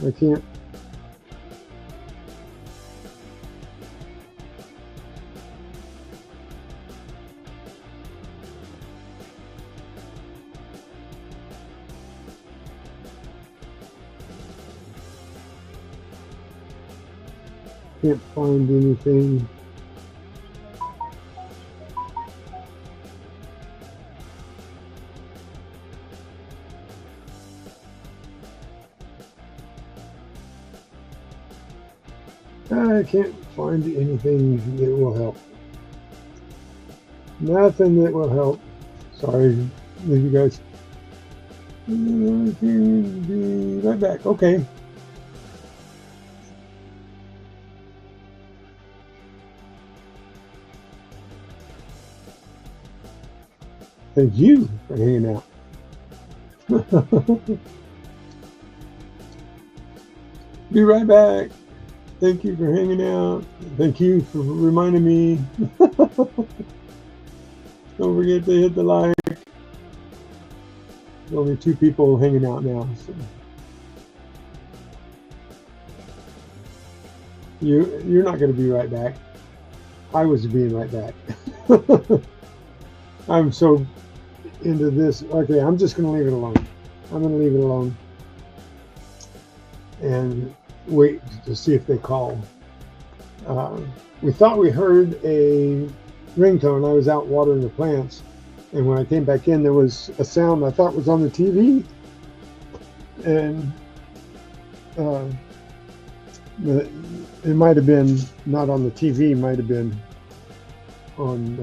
I can't. Can't find anything. I can't find anything that will help. Nothing that will help. Sorry, you guys. Be right back. Okay. Thank you for hanging out. Be right back. Thank you for hanging out. Thank you for reminding me. Don't forget to hit the like. Only 2 people hanging out now. So. You're not going to be right back. I was being right back. I'm so into this. Okay, I'm just going to leave it alone. I'm going to leave it alone and wait to see if they call. We thought we heard a ringtone. I was out watering the plants, and when I came back in, there was a sound I thought was on the TV, and it might have been not on the TV. It might have been on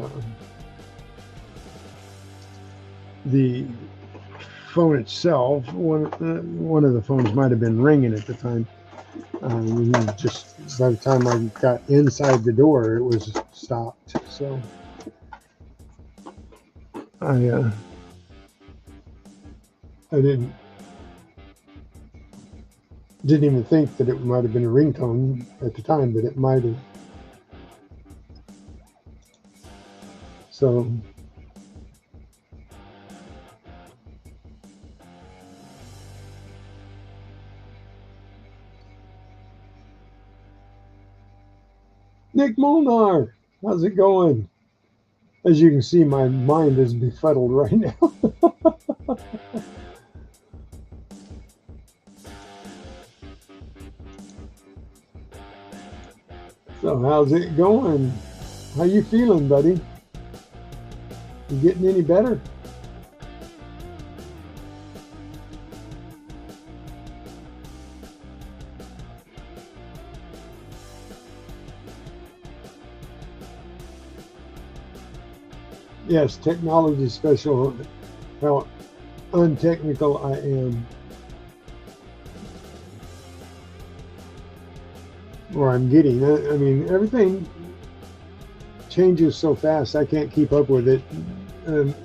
the phone itself. One of the phones might have been ringing at the time. Just by the time I got inside the door, it was stopped. So I didn't even think that it might have been a ringtone at the time, but it might have. So Nick Molnar, how's it going? As you can see, my mind is befuddled right now. So how's it going? How you feeling, buddy? You getting any better? Yes, technology special. How untechnical I am, or I'm getting. I mean, everything changes so fast. I can't keep up with it. And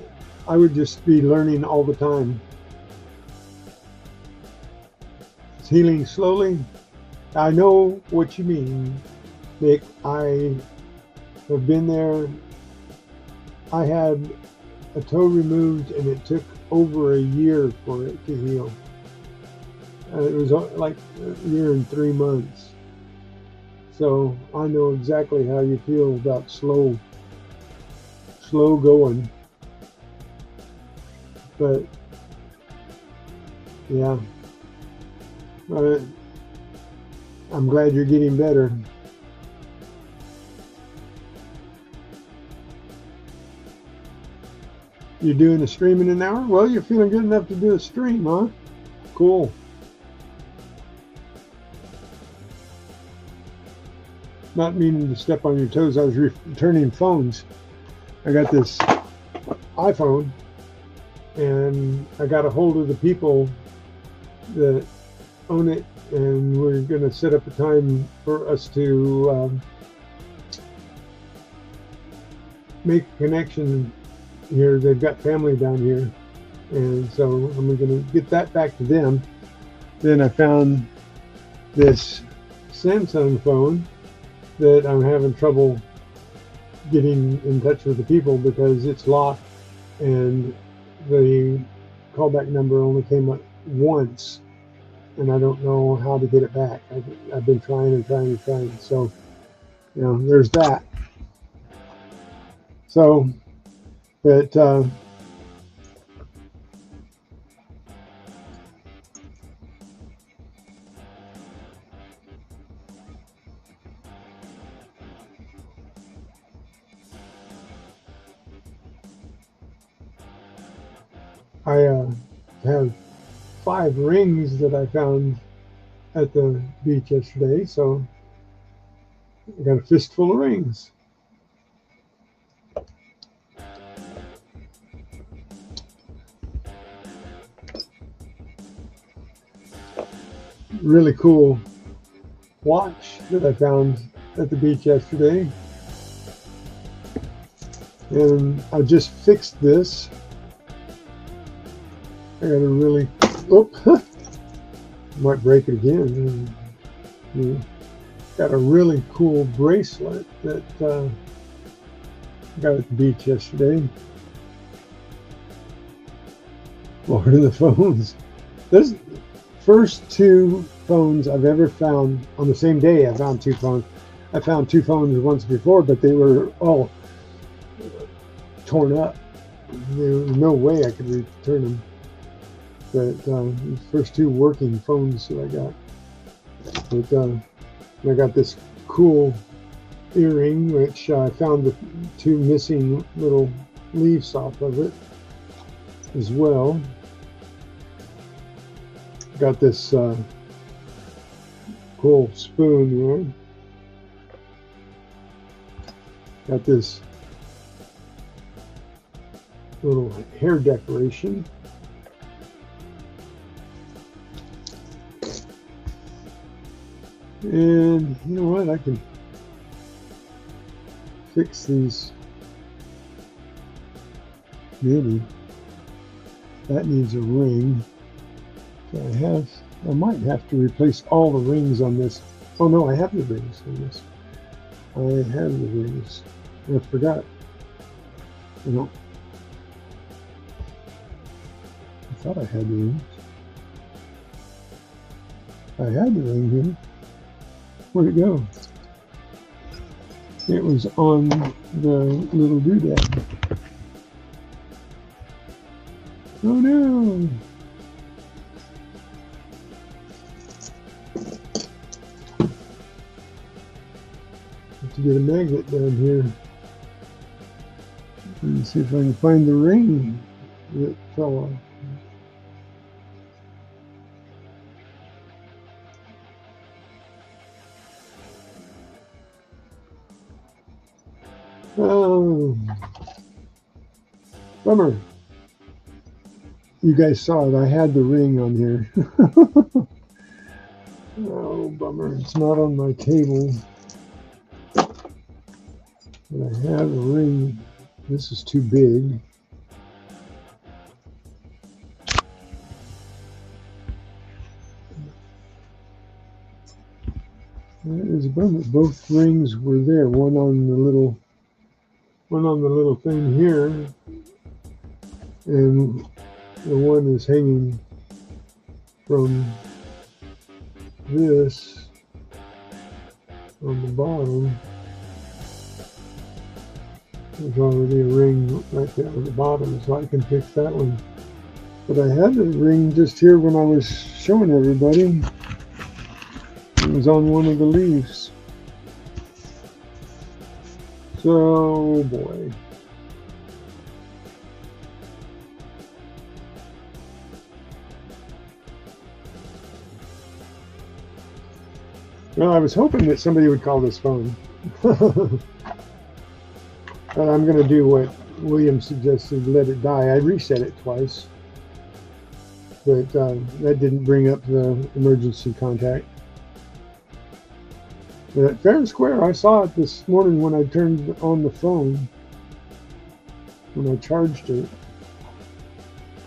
I would just be learning all the time. It's healing slowly. I know what you mean, Nick. I have been there. I had a toe removed, and it took over a year for it to heal. It was like a year and 3 months. So I know exactly how you feel about slow going. But yeah, uh, I'm glad you're getting better. You're doing a stream in an hour? Well, you're feeling good enough to do a stream, huh? Cool. Not meaning to step on your toes. I was returning phones. I got this iPhone, and I got a hold of the people that own it, and we're going to set up a time for us to make a connection here. They've got family down here, and so I'm going to get that back to them. Then I found this Samsung phone that I'm having trouble getting in touch with the people because it's locked, and the callback number only came up once, and I don't know how to get it back. I've been trying and trying and trying. So, you know, there's that. So, but I have 5 rings that I found at the beach yesterday. So I got a fistful of rings. Really cool watch that I found at the beach yesterday. And I just fixed this. I got a really, might break it again. Got a really cool bracelet that I got at the beach yesterday. Lord of the phones. This first 2 phones I've ever found on the same day. I found 2 phones. I found 2 phones once before, but they were all torn up. There was no way I could return them. But the first 2 working phones that I got. But I got this cool earring, which I found the 2 missing little leaves off of it as well. Got this cool spoon here. Got this little hair decoration. And you know what? I can fix these. Maybe that needs a ring. So I might have to replace all the rings on this. Oh no, I have the rings on this. I have the rings. I forgot. You know, I thought I had the rings. I had the ring here. Where'd it go? It was on the little doodad. Oh no! Have to get a magnet down here and see if I can find the ring that fell off. Oh, Bummer. You guys saw it. I had the ring on here. Oh, bummer. It's not on my table. But I have a ring. This is too big. That is a bummer. Both rings were there. One on the little thing here, and the one is hanging from this on the bottom. There's already a ring right there on the bottom, so I can fix that one. But I had the ring just here when I was showing everybody. It was on one of the leaves. So, boy. Well, I was hoping that somebody would call this phone. But I'm going to do what William suggested, let it die. I reset it twice. But that didn't bring up the emergency contact. But fair and square, I saw it this morning when I turned on the phone, when I charged it.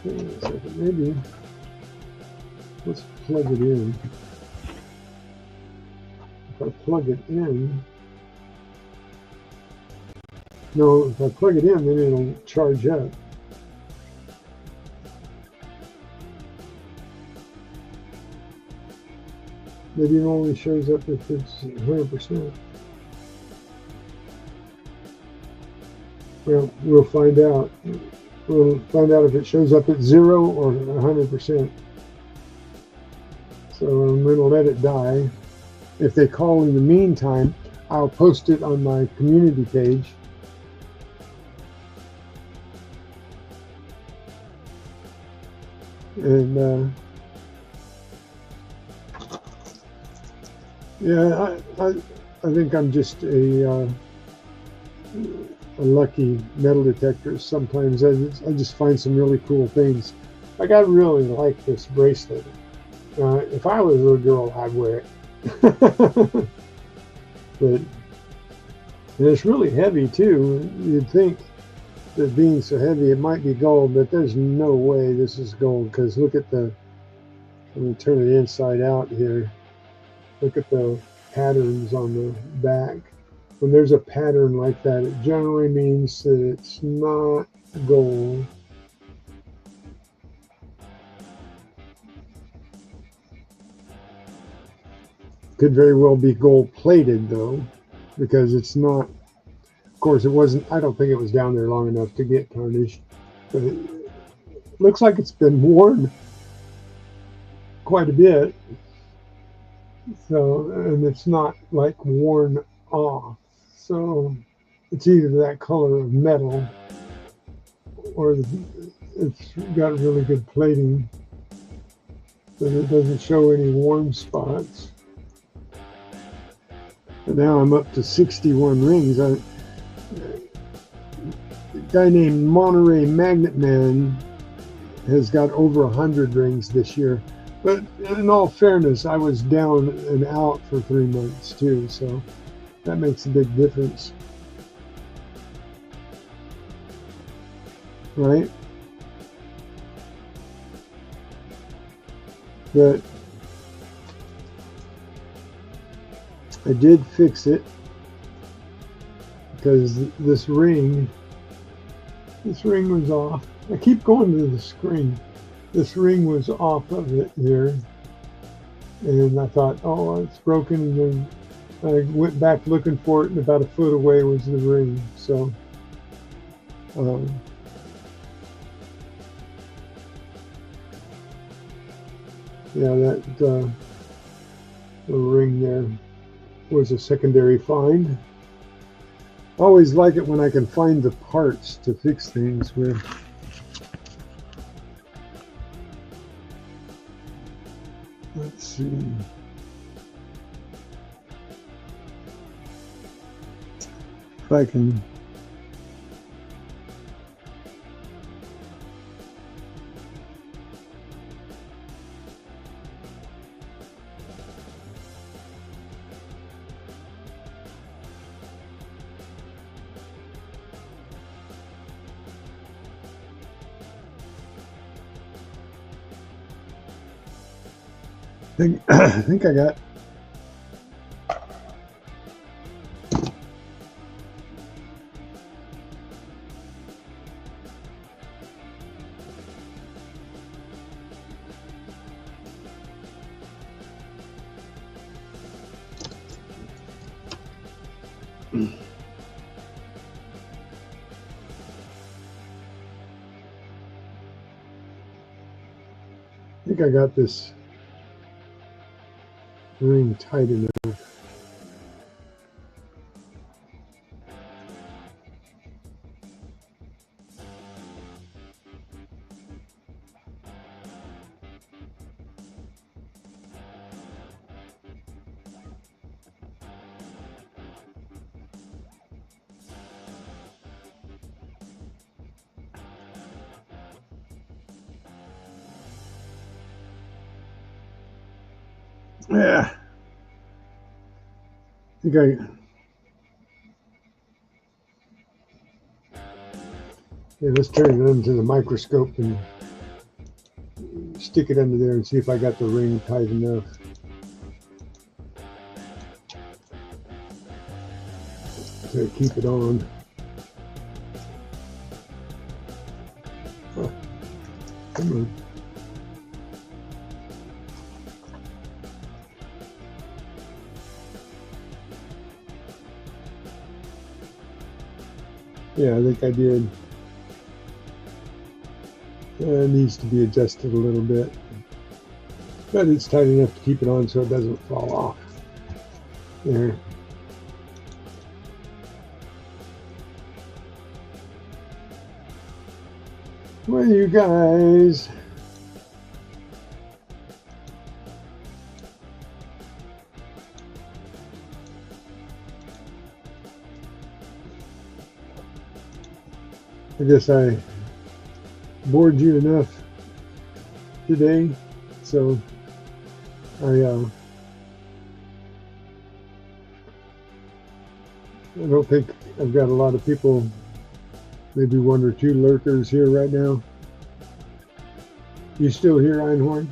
Wait a second, maybe. Let's plug it in. If I plug it in, no, if I plug it in, then it'll charge up. Maybe it only shows up if it's 100%. Well, we'll find out. We'll find out if it shows up at 0 or 100%. So I'm going to let it die. If they call in the meantime, I'll post it on my community page. And yeah, I think I'm just a lucky metal detector. Sometimes I just find some really cool things. Like I really like this bracelet. If I was a little girl, I'd wear it. But and it's really heavy too. You'd think that being so heavy it might be gold, but there's no way this is gold, because look at the, let me turn it inside out here. Look at the patterns on the back. When there's a pattern like that, it generally means that it's not gold. Could very well be gold plated though, because it's not, of course it wasn't, I don't think it was down there long enough to get tarnished, but it looks like it's been worn quite a bit. So, and it's not like worn off. So it's either that color of metal or it's got really good plating, but it doesn't show any worn spots. But now I'm up to 61 rings. A guy named Monterey Magnet Man has got over 100 rings this year. But in all fairness, I was down and out for 3 months too, so that makes a big difference. Right? But I did fix it, because this ring was off. I keep going to the screen. This ring was off of it here, and I thought, oh, it's broken, and then I went back looking for it, and about a foot away was the ring. So yeah, that the ring there was a secondary find. I always like it when I can find the parts to fix things with. Let's see. If I can I think I got. I think I got this ring tight enough. Yeah. I think let's turn it under the microscope and stick it under there and see if I got the ring tight enough. To keep it on. Oh, come on. Yeah, I think I did. It needs to be adjusted a little bit, but it's tight enough to keep it on so it doesn't fall off. There. Well, you guys. I guess I bored you enough today, so I don't think I've got a lot of people, maybe one or two lurkers here right now. You still here, Einhorn?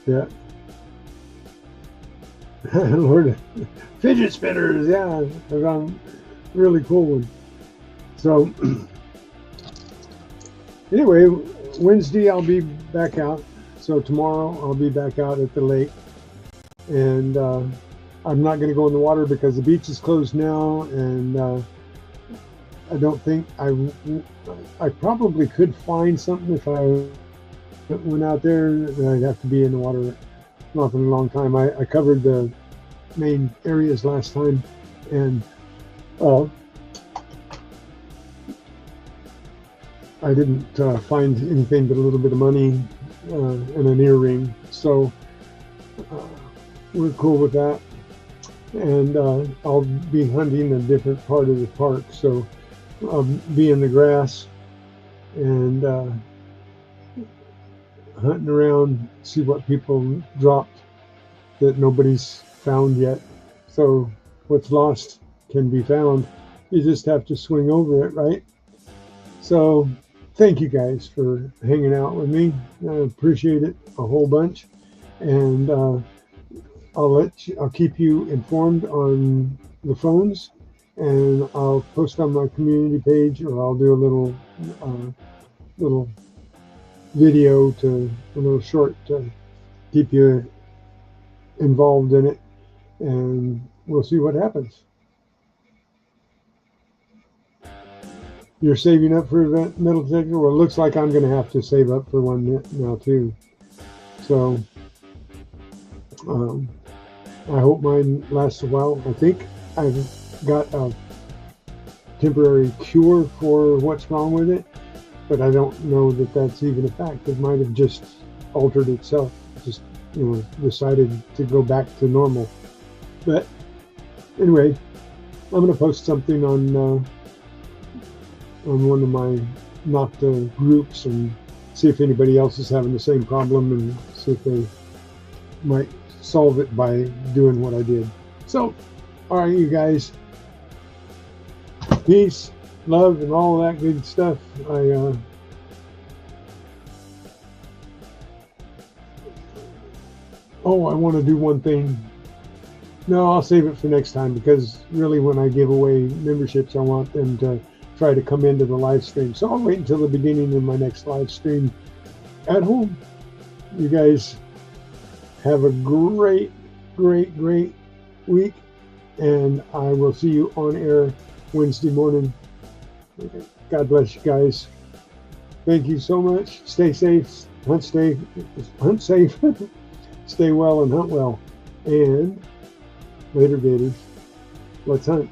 Yeah. Lord, fidget spinners, yeah, I found a really cool one. So anyway, Wednesday I'll be back out. So tomorrow I'll be back out at the lake, and I'm not going to go in the water because the beach is closed now, and I don't think I probably could find something if I went out there. I'd have to be in the water not in a long time. I covered the main areas last time, and I didn't find anything but a little bit of money and an earring, so we're cool with that. And I'll be hunting a different part of the park, so I'll be in the grass and hunting around, see what people dropped that nobody's found yet. So what's lost can be found. You just have to swing over it, right? So thank you guys for hanging out with me. I appreciate it a whole bunch, and I'll keep you informed on the phones, and I'll post on my community page, or I'll do a little video, a little short to keep you involved in it, and we'll see what happens. You're saving up for a metal detector? Well, it looks like I'm going to have to save up for one now too. So I hope mine lasts a while. I think I've got a temporary cure for what's wrong with it, but I don't know that that's even a fact. It might have just altered itself, just decided to go back to normal. But anyway, I'm going to post something on one of my Nocta groups and see if anybody else is having the same problem, and see if they might solve it by doing what I did. So, all right, you guys, peace, love, and all that good stuff. I Oh, I want to do one thing. No, I'll save it for next time, because really when I give away memberships, I want them to try to come into the live stream. So I'll wait until the beginning of my next live stream at home. You guys have a great, great, great week, and I will see you on air Wednesday morning. God bless you guys. Thank you so much. Stay safe, hunt safe, stay well and hunt well. And later, gators, let's hunt.